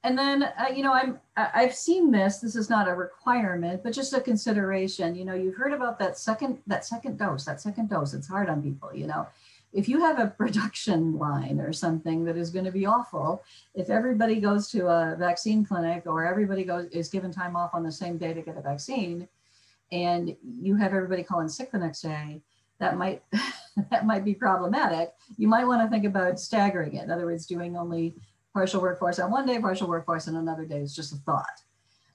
And then, you know, I've seen this. This is not a requirement, but just a consideration. You know, you've heard about that second dose. It's hard on people. You know, if you have a production line or something that is going to be awful, if everybody goes to a vaccine clinic or everybody is given time off on the same day to get a vaccine, and you have everybody calling sick the next day, that might be problematic. You might want to think about staggering it. In other words, doing only partial workforce on one day, partial workforce on another day. Is just a thought.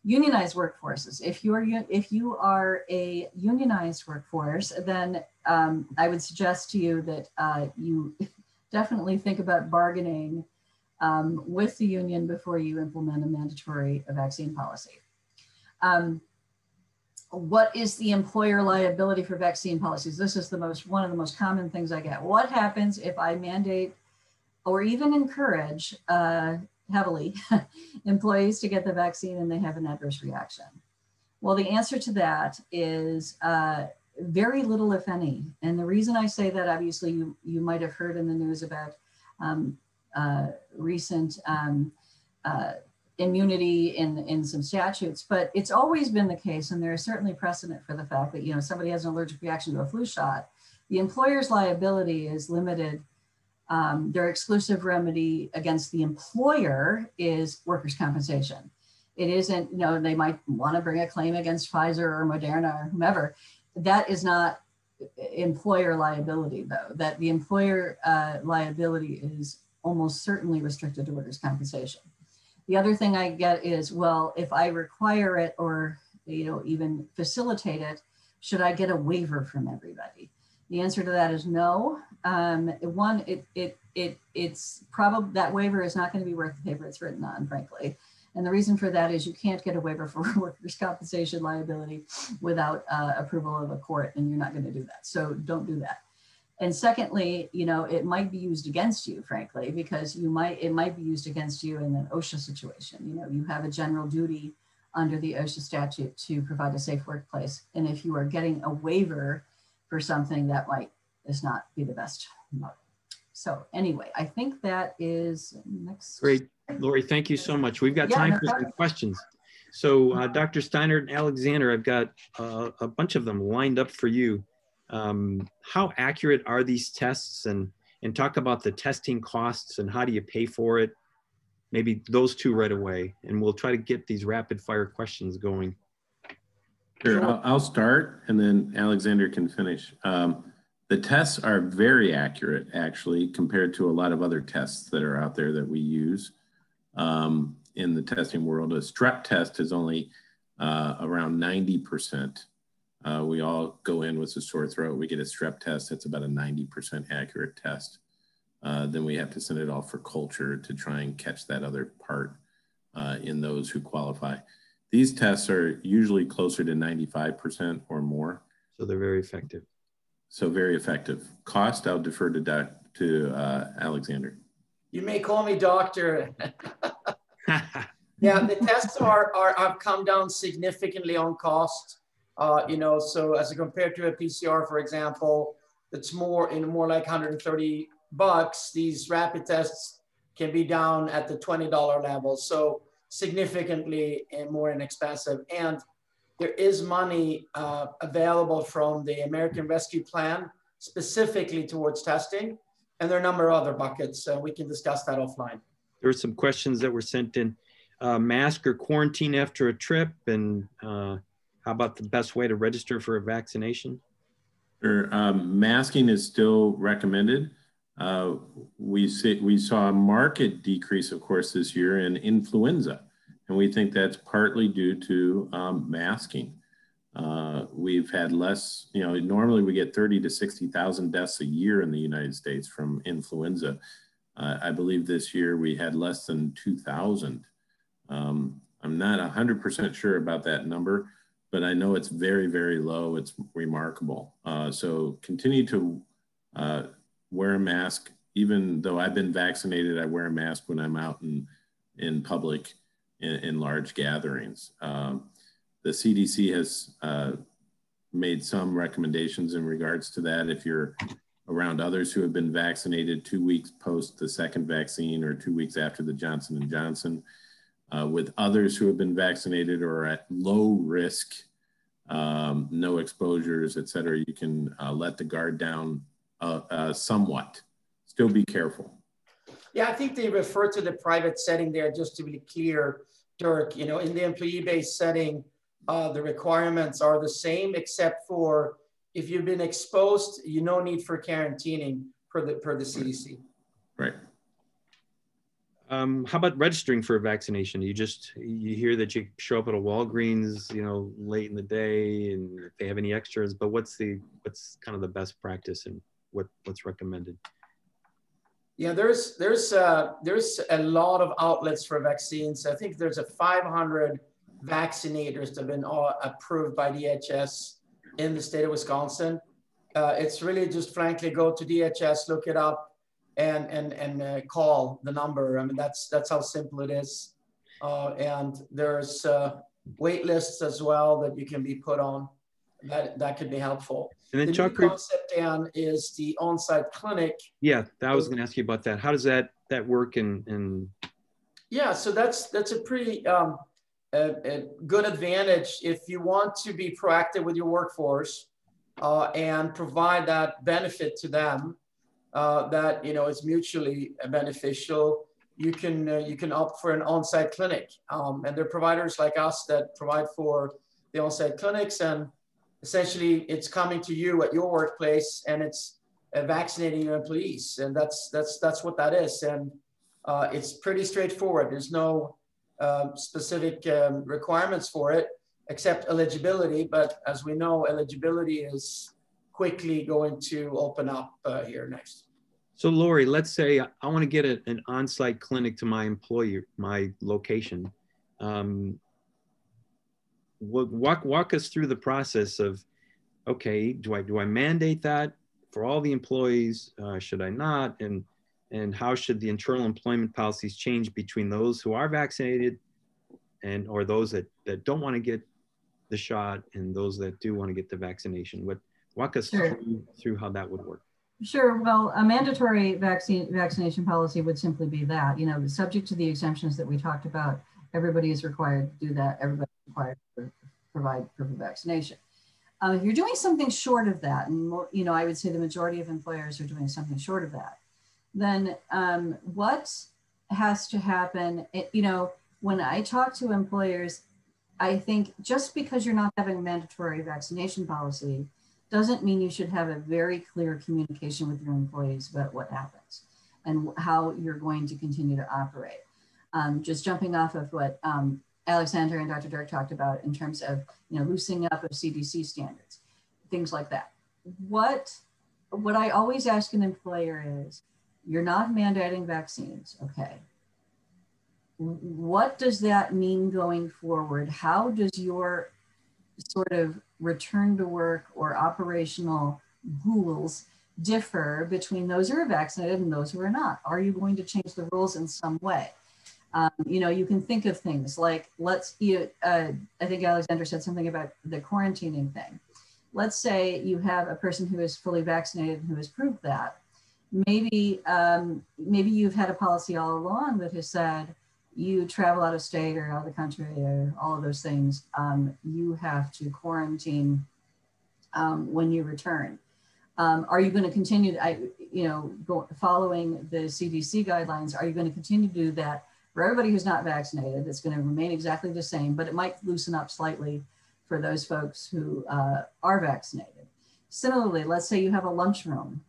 Unionized workforces. If you are a unionized workforce, then I would suggest to you that you definitely think about bargaining with the union before you implement a mandatory vaccine policy. What is the employer liability for vaccine policies? This is one of the most common things I get. What happens if I mandate or even encourage heavily employees to get the vaccine and they have an adverse reaction? Well, the answer to that is very little, if any. And the reason I say that, obviously, you might have heard in the news about recent immunity in some statutes, but it's always been the case, and there is certainly precedent for the fact that, you know, somebody has an allergic reaction to a flu shot, the employer's liability is limited. Their exclusive remedy against the employer is workers' compensation. It isn't, you know, they might want to bring a claim against Pfizer or Moderna or whomever. That is not employer liability, though. That the employer liability is almost certainly restricted to workers' compensation. The other thing I get is, well, if I require it or, you know, even facilitate it, should I get a waiver from everybody? The answer to that is no. One, it's probably, that waiver is not going to be worth the paper it's written on, frankly. And the reason for that is you can't get a waiver for workers' compensation liability without approval of a court, and you're not going to do that. So don't do that. And secondly, you know, it might be used against you, frankly, because it might be used against you in an OSHA situation. You know, you have a general duty under the OSHA statute to provide a safe workplace. And if you are getting a waiver for something, that might not be the best motive. So anyway, I think that is next. Great, Lori, thank you so much. We've got time for some questions. So Dr. Steiner and Alexander, I've got a bunch of them lined up for you. How accurate are these tests, and talk about the testing costs and how do you pay for it? Maybe those two right away, and we'll try to get these rapid fire questions going. Sure, I'll start and then Alexander can finish. The tests are very accurate, actually, compared to a lot of other tests that are out there that we use in the testing world. A strep test is only around 90%. We all go in with a sore throat. We get a strep test. That's about a 90% accurate test. Then we have to send it off for culture to try and catch that other part in those who qualify. These tests are usually closer to 95% or more. So they're very effective. So very effective. Cost, I'll defer to Alexander. You may call me doctor. Yeah, the tests have come down significantly on cost. You know, so as compared to a PCR, for example, that's more like 130 bucks. These rapid tests can be down at the $20 level. So significantly more inexpensive. And there is money available from the American Rescue Plan specifically towards testing. And there are a number of other buckets. So we can discuss that offline. There were some questions that were sent in. Mask or quarantine after a trip, and how about the best way to register for a vaccination? Sure. Masking is still recommended. We saw a marked decrease, of course, this year in influenza, and we think that's partly due to masking. We've had less, you know, normally we get 30 to 60,000 deaths a year in the United States from influenza. I believe this year we had less than 2,000. I'm not 100% sure about that number, but I know it's very, very low. It's remarkable. So continue to wear a mask. Even though I've been vaccinated, I wear a mask when I'm out in public in large gatherings. The CDC has made some recommendations in regards to that. If you're around others who have been vaccinated 2 weeks post the second vaccine or 2 weeks after the Johnson & Johnson, with others who have been vaccinated or at low risk, no exposures, et cetera, you can let the guard down somewhat. Still be careful. Yeah, I think they refer to the private setting there, just to be clear, Dirk. You know, in the employee-based setting, the requirements are the same, except for if you've been exposed, no need for quarantining per the CDC. Right. How about registering for a vaccination? You hear that you show up at a Walgreens, you know, late in the day, and if they have any extras, but what's kind of the best practice and what's recommended? Yeah, there's a lot of outlets for vaccines. I think there's a 500 vaccinators that have been approved by DHS in the state of Wisconsin. It's really just frankly go to DHS, look it up, and call the number. I mean, that's how simple it is. And there's wait lists as well that you can be put on. That could be helpful. And then the Chuck, new concept, Dan, is the on-site clinic. Yeah, I was going to ask you about that. How does that work? And yeah, so that's a pretty a good advantage if you want to be proactive with your workforce and provide that benefit to them that is mutually beneficial. You can opt for an on-site clinic, and there are providers like us that provide for the on-site clinics, and essentially it's coming to you at your workplace and it's vaccinating your employees, and that's what that is. And it's pretty straightforward. There's no specific requirements for it except eligibility, but as we know, eligibility is quickly going to open up here next. So Lori, let's say I want to get an on-site clinic to my employer, my location. Walk us through the process of, okay, do I mandate that for all the employees? Should I not? And how should the internal employment policies change between those who are vaccinated or those that don't want to get the shot and those that do want to get the vaccination? Walk us through how that would work. Sure. Well, a mandatory vaccination policy would simply be that, subject to the exemptions that we talked about. Everybody is required to do that. Everybody is required to provide proof of vaccination. If you're doing something short of that, and I would say the majority of employers are doing something short of that, then what has to happen? When I talk to employers, I think just because you're not having a mandatory vaccination policy doesn't mean you should have a very clear communication with your employees about what happens and how you're going to continue to operate. Just jumping off of what Alexander and Dr. Dirk talked about in terms of loosening up of CDC standards, things like that. What I always ask an employer is, you're not mandating vaccines, okay? What does that mean going forward? How does your sort of return to work or operational rules differ between those who are vaccinated and those who are not? Are you going to change the rules in some way? You can think of things like, I think Alexander said something about the quarantining thing. Let's say you have a person who is fully vaccinated and who has proved that. Maybe you've had a policy all along that has said, you travel out of state or out of the country or all of those things, you have to quarantine when you return. Are you going to continue, following the CDC guidelines, are you going to continue to do that for everybody who's not vaccinated? It's going to remain exactly the same, but it might loosen up slightly for those folks who are vaccinated. Similarly, let's say you have a lunchroom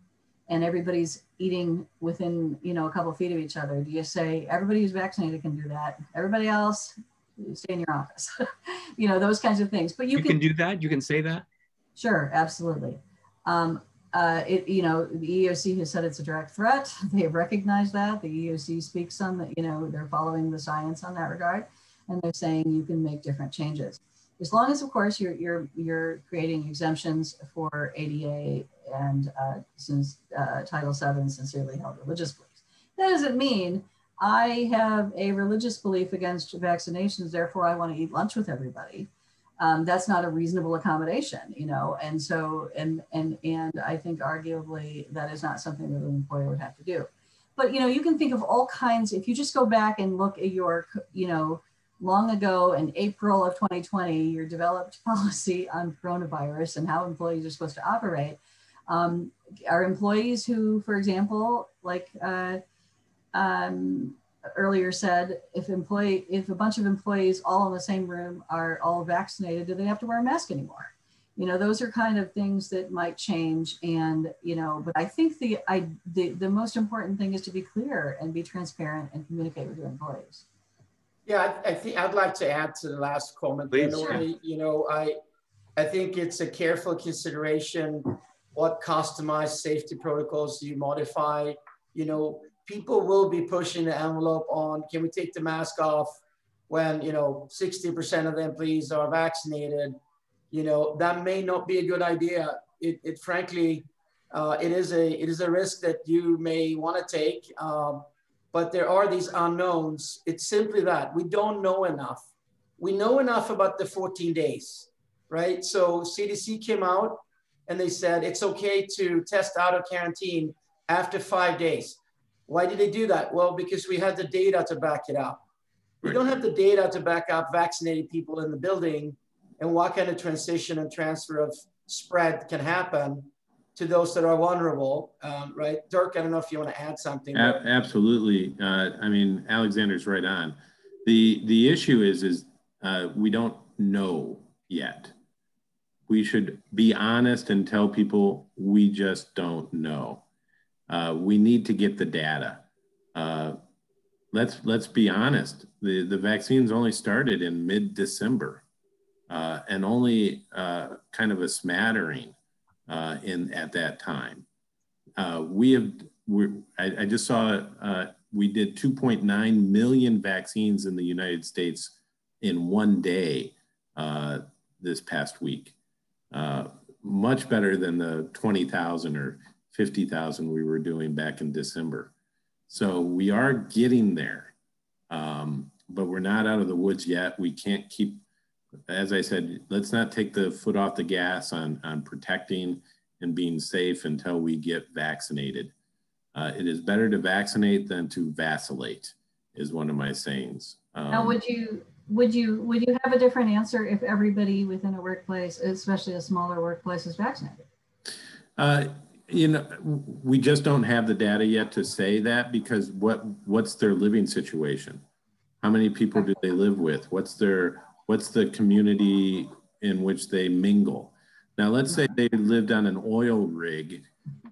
and everybody's eating within, a couple of feet of each other. Do you say everybody who's vaccinated can do that? Everybody else, stay in your office? Those kinds of things. But you can do that. You can say that. Sure, absolutely. The EEOC has said it's a direct threat. They have recognized that. The EEOC speaks on that. They're following the science on that regard, and they're saying you can make different changes, as long as, of course, you're creating exemptions for ADA and since Title VII, sincerely held religious beliefs. That doesn't mean I have a religious belief against vaccinations, therefore I want to eat lunch with everybody. That's not a reasonable accommodation, and so, and I think arguably that is not something that an employer would have to do. But, you can think of all kinds, if you just go back and look at your, long ago in April of 2020, your developed policy on coronavirus and how employees are supposed to operate. Are employees who, for example, like earlier said, if a bunch of employees all in the same room are all vaccinated, do they have to wear a mask anymore? Those are kind of things that might change. And, but I think the most important thing is to be clear and be transparent and communicate with your employees. Yeah, I think I'd like to add to the last comment. Please. I think it's a careful consideration what customized safety protocols do you modify. people will be pushing the envelope on, can we take the mask off when, 60% of the employees are vaccinated? That may not be a good idea. It frankly, it is a risk that you may want to take, but there are these unknowns. It's simply that we don't know enough. We know enough about the 14 days, right? So CDC came out and they said it's okay to test out of quarantine after 5 days. Why did they do that? Well, because we had the data to back it up. We don't have the data to back up vaccinated people in the building and what kind of transition and transfer of spread can happen to those that are vulnerable, right? Dirk, I don't know if you want to add something. Absolutely. I mean, Alexander's right on. The issue is we don't know yet. We should be honest and tell people we just don't know. We need to get the data. Let's be honest. The vaccines only started in mid-December, and only kind of a smattering at that time. I just saw we did 2.9 million vaccines in the United States in one day this past week. Much better than the 20,000 or 50,000 we were doing back in December. So we are getting there, but we're not out of the woods yet. We can't keep, as I said, let's not take the foot off the gas on protecting and being safe until we get vaccinated. It is better to vaccinate than to vacillate, is one of my sayings. Now, would you have a different answer if everybody within a workplace, especially a smaller workplace, is vaccinated? We just don't have the data yet to say that, because what's their living situation? How many people do they live with? What's the community in which they mingle? Now, let's say they lived on an oil rig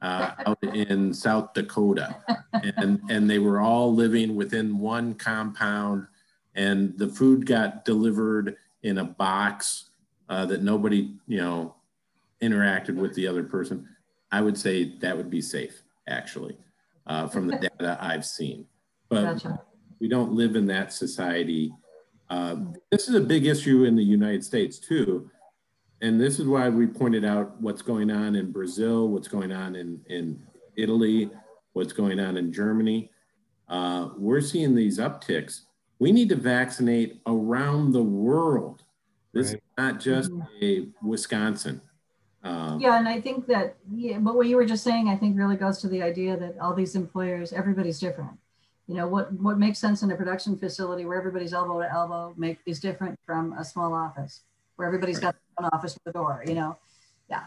out in South Dakota, and they were all living within one compound, and the food got delivered in a box that nobody, interacted with the other person. I would say that would be safe, actually, from the data I've seen. But Gotcha. We don't live in that society. This is a big issue in the United States, too. And this is why we pointed out what's going on in Brazil, what's going on in Italy, what's going on in Germany. We're seeing these upticks. We need to vaccinate around the world. This is not just a Wisconsin. Yeah, and I think that, but what you were just saying, I think really goes to the idea that all these employers, everybody's different. What makes sense in a production facility where everybody's elbow to elbow is different from a small office where everybody's got their own office with a door, Yeah.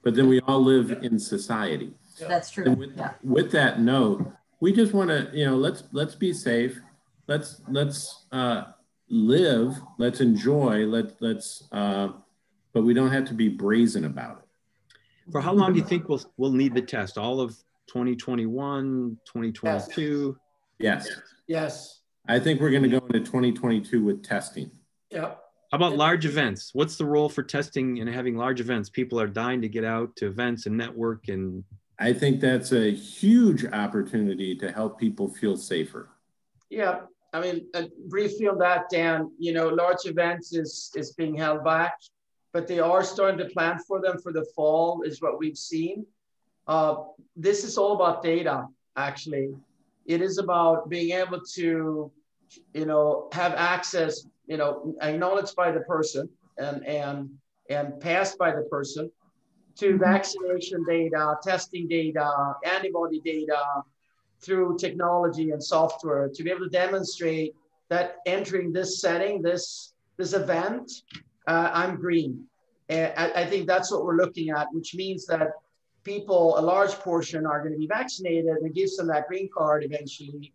But then we all live in society. That's true. With that note, we just want to, let's be safe. Let's live. Let's enjoy. But we don't have to be brazen about it. For how long do you think we'll need the test? All of 2021, 2022? Yes. I think we're going to go into 2022 with testing. Yeah. How about large events? What's the role for testing and having large events? People are dying to get out to events and network. And I think that's a huge opportunity to help people feel safer. Yeah. I mean, briefly on that, Dan, large events is being held back, but they are starting to plan for them for the fall, is what we've seen. This is all about data, actually. It is about being able to, have access, acknowledged by the person and passed by the person to vaccination data, testing data, antibody data through technology and software to be able to demonstrate that entering this setting, this event, I'm green. And I think that's what we're looking at, which means that people, a large portion, are going to be vaccinated and gives them that green card eventually.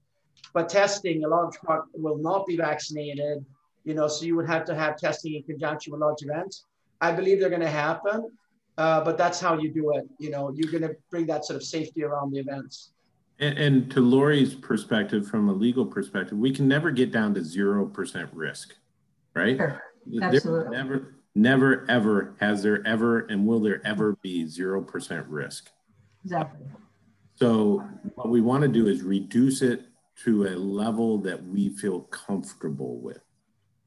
But testing, a large part will not be vaccinated, so you would have to have testing in conjunction with large events. I believe they're going to happen, but that's how you do it. You're going to bring that sort of safety around the events. And to Lori's perspective, from a legal perspective, we can never get down to 0% risk, right? Sure. Absolutely. Never, ever has there ever and will there ever be 0% risk. Exactly. So what we want to do is reduce it to a level that we feel comfortable with.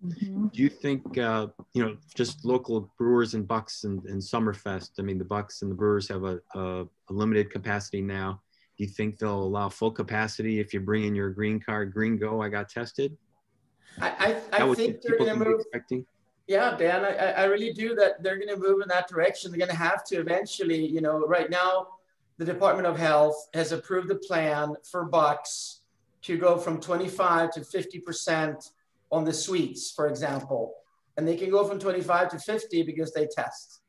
Mm-hmm. Do you think, you know, just local brewers and Bucks and Summerfest, I mean, the Bucks and the Brewers have a limited capacity now. Do you think they'll allow full capacity if you bring in your green card, green go, I got tested? I think they're people going to be move. expecting? Yeah, Dan, I really do that. They're going to move in that direction. They're going to have to eventually, you know, right now, the Department of Health has approved a plan for Bucks to go from 25 to 50% on the suites, for example. And they can go from 25 to 50 because they test.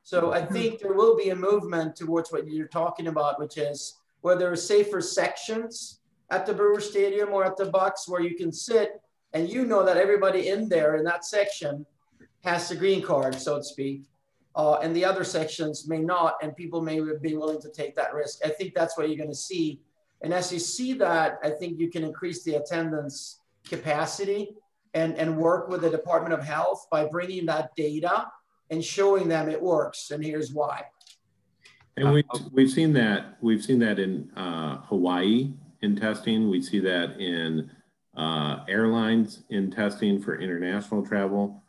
So I think there will be a movement towards what you're talking about, which is where there are safer sections at the Brewer Stadium or at the Bucks where you can sit and you know that everybody in there in that section has the green card, so to speak. And the other sections may not, and people may be willing to take that risk. I think that's what you're going to see. And as you see that, I think you can increase the attendance capacity and work with the Department of Health by bringing that data and showing them it works. And here's why. And we've seen that in Hawaii in testing. We see that in airlines in testing for international travel.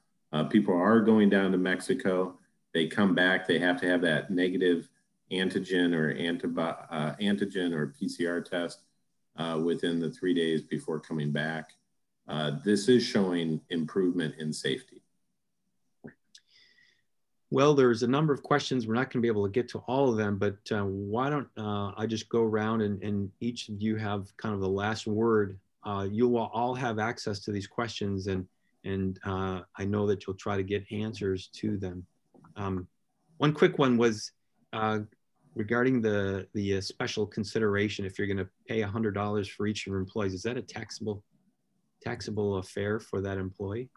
People are going down to Mexico. They come back. They have to have that negative antigen or antigen or PCR test within the 3 days before coming back. This is showing improvement in safety. Well, there's a number of questions. We're not going to be able to get to all of them, but why don't I just go around and each of you have kind of the last word. You will all have access to these questions, and I know that you'll try to get answers to them. One quick one was regarding the special consideration. If you're going to pay $100 for each of your employees, is that a taxable affair for that employee?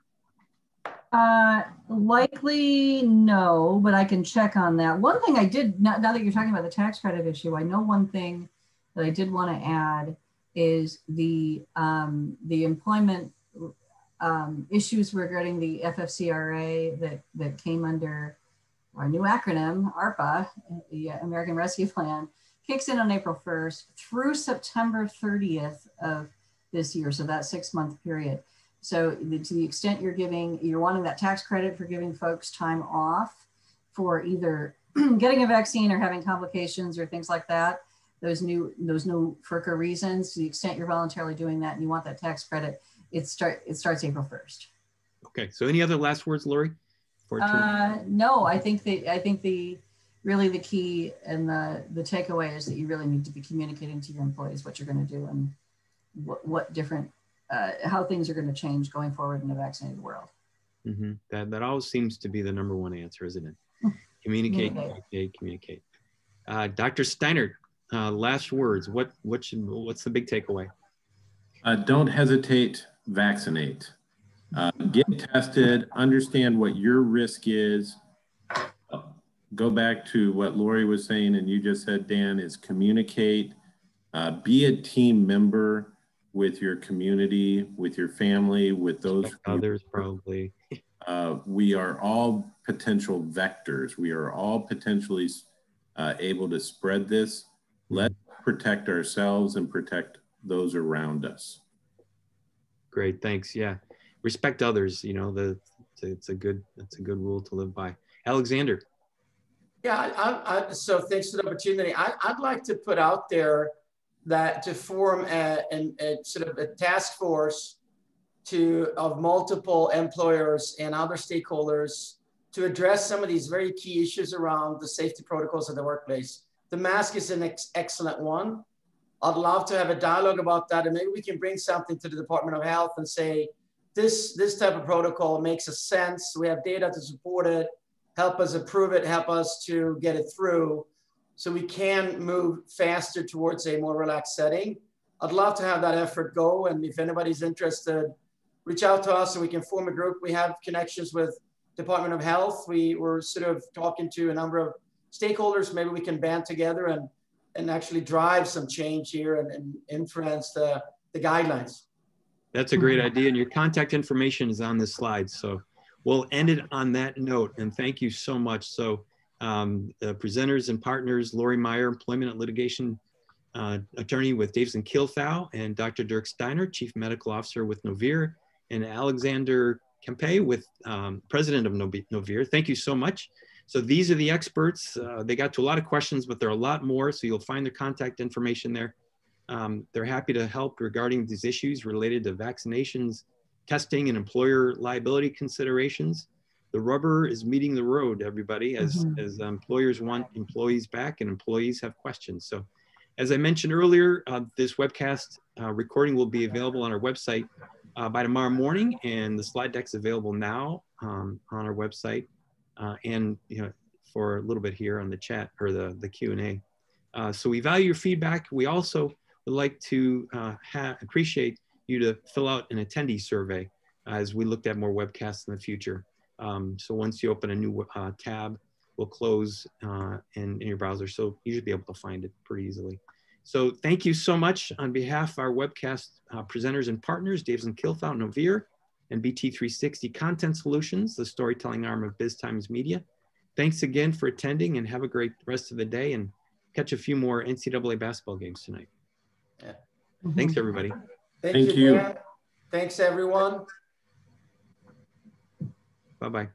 Likely no, but I can check on that. One thing I did, now that you're talking about the tax credit issue, I know one thing that I did want to add is the employment issues regarding the FFCRA that came under our new acronym, ARPA, the American Rescue Plan, kicks in on April 1st through September 30th of this year. So that 6-month period. So to the extent you're wanting that tax credit for giving folks time off for either getting a vaccine or having complications or things like that, those new FERCA reasons, to the extent you're voluntarily doing that and you want that tax credit, it starts April 1st. Okay, so any other last words, Lori? No, I think really the key and the takeaway is that you really need to be communicating to your employees what you're going to do and what different how things are going to change going forward in a vaccinated world. Mm-hmm. That always seems to be the number one answer, isn't it? Communicate. Dr. Steiner, last words. What's the big takeaway? Don't hesitate. Vaccinate. Get tested. Understand what your risk is. Go back to what Lori was saying, and you just said, Dan, is communicate. Be a team member with your community, with your family, with those others probably. We are all potential vectors. We are all potentially able to spread this. Let's protect ourselves and protect those around us. Great, thanks. Yeah, respect others. You know, it's a good rule to live by. Alexander. Yeah, so thanks for the opportunity. I'd like to put out there that to form a sort of a task force of multiple employers and other stakeholders to address some of these very key issues around the safety protocols of the workplace. The mask is an excellent one. I'd love to have a dialogue about that, and maybe we can bring something to the Department of Health and say, this type of protocol makes a sense. We have data to support it. Help us approve it, help us to get it through so we can move faster towards a more relaxed setting. I'd love to have that effort go. And if anybody's interested, reach out to us so we can form a group. We have connections with Department of Health. We're sort of talking to a number of stakeholders. Maybe we can band together and actually drive some change here and influence the guidelines. That's a great idea. And your contact information is on this slide. So we'll end it on that note, and thank you so much. So the presenters and partners, Lori Meyer, Employment and Litigation attorney with Davison Kilthau, and Dr. Dirk Steiner, Chief Medical Officer with Novir, and Alexander Kempe with President of Novir. Thank you so much. So these are the experts. They got to a lot of questions, but there are a lot more, so you'll find their contact information there. They're happy to help regarding these issues related to vaccinations, testing, and employer liability considerations. The rubber is meeting the road, everybody, as employers want employees back and employees have questions. So as I mentioned earlier, this webcast recording will be available on our website by tomorrow morning, and the slide deck's available now on our website, and for a little bit here on the chat or the Q&A. So we value your feedback. We also would like to appreciate you to fill out an attendee survey as we looked at more webcasts in the future. So once you open a new tab, we'll close in your browser, so you should be able to find it pretty easily. So thank you so much on behalf of our webcast presenters and partners, Davison Kilthau, Novir, and BT360 Content Solutions, the storytelling arm of BizTimes Media. Thanks again for attending, and have a great rest of the day, and catch a few more NCAA basketball games tonight. Yeah. Thanks, everybody. Thank you. Dan. Thanks, everyone. Bye-bye.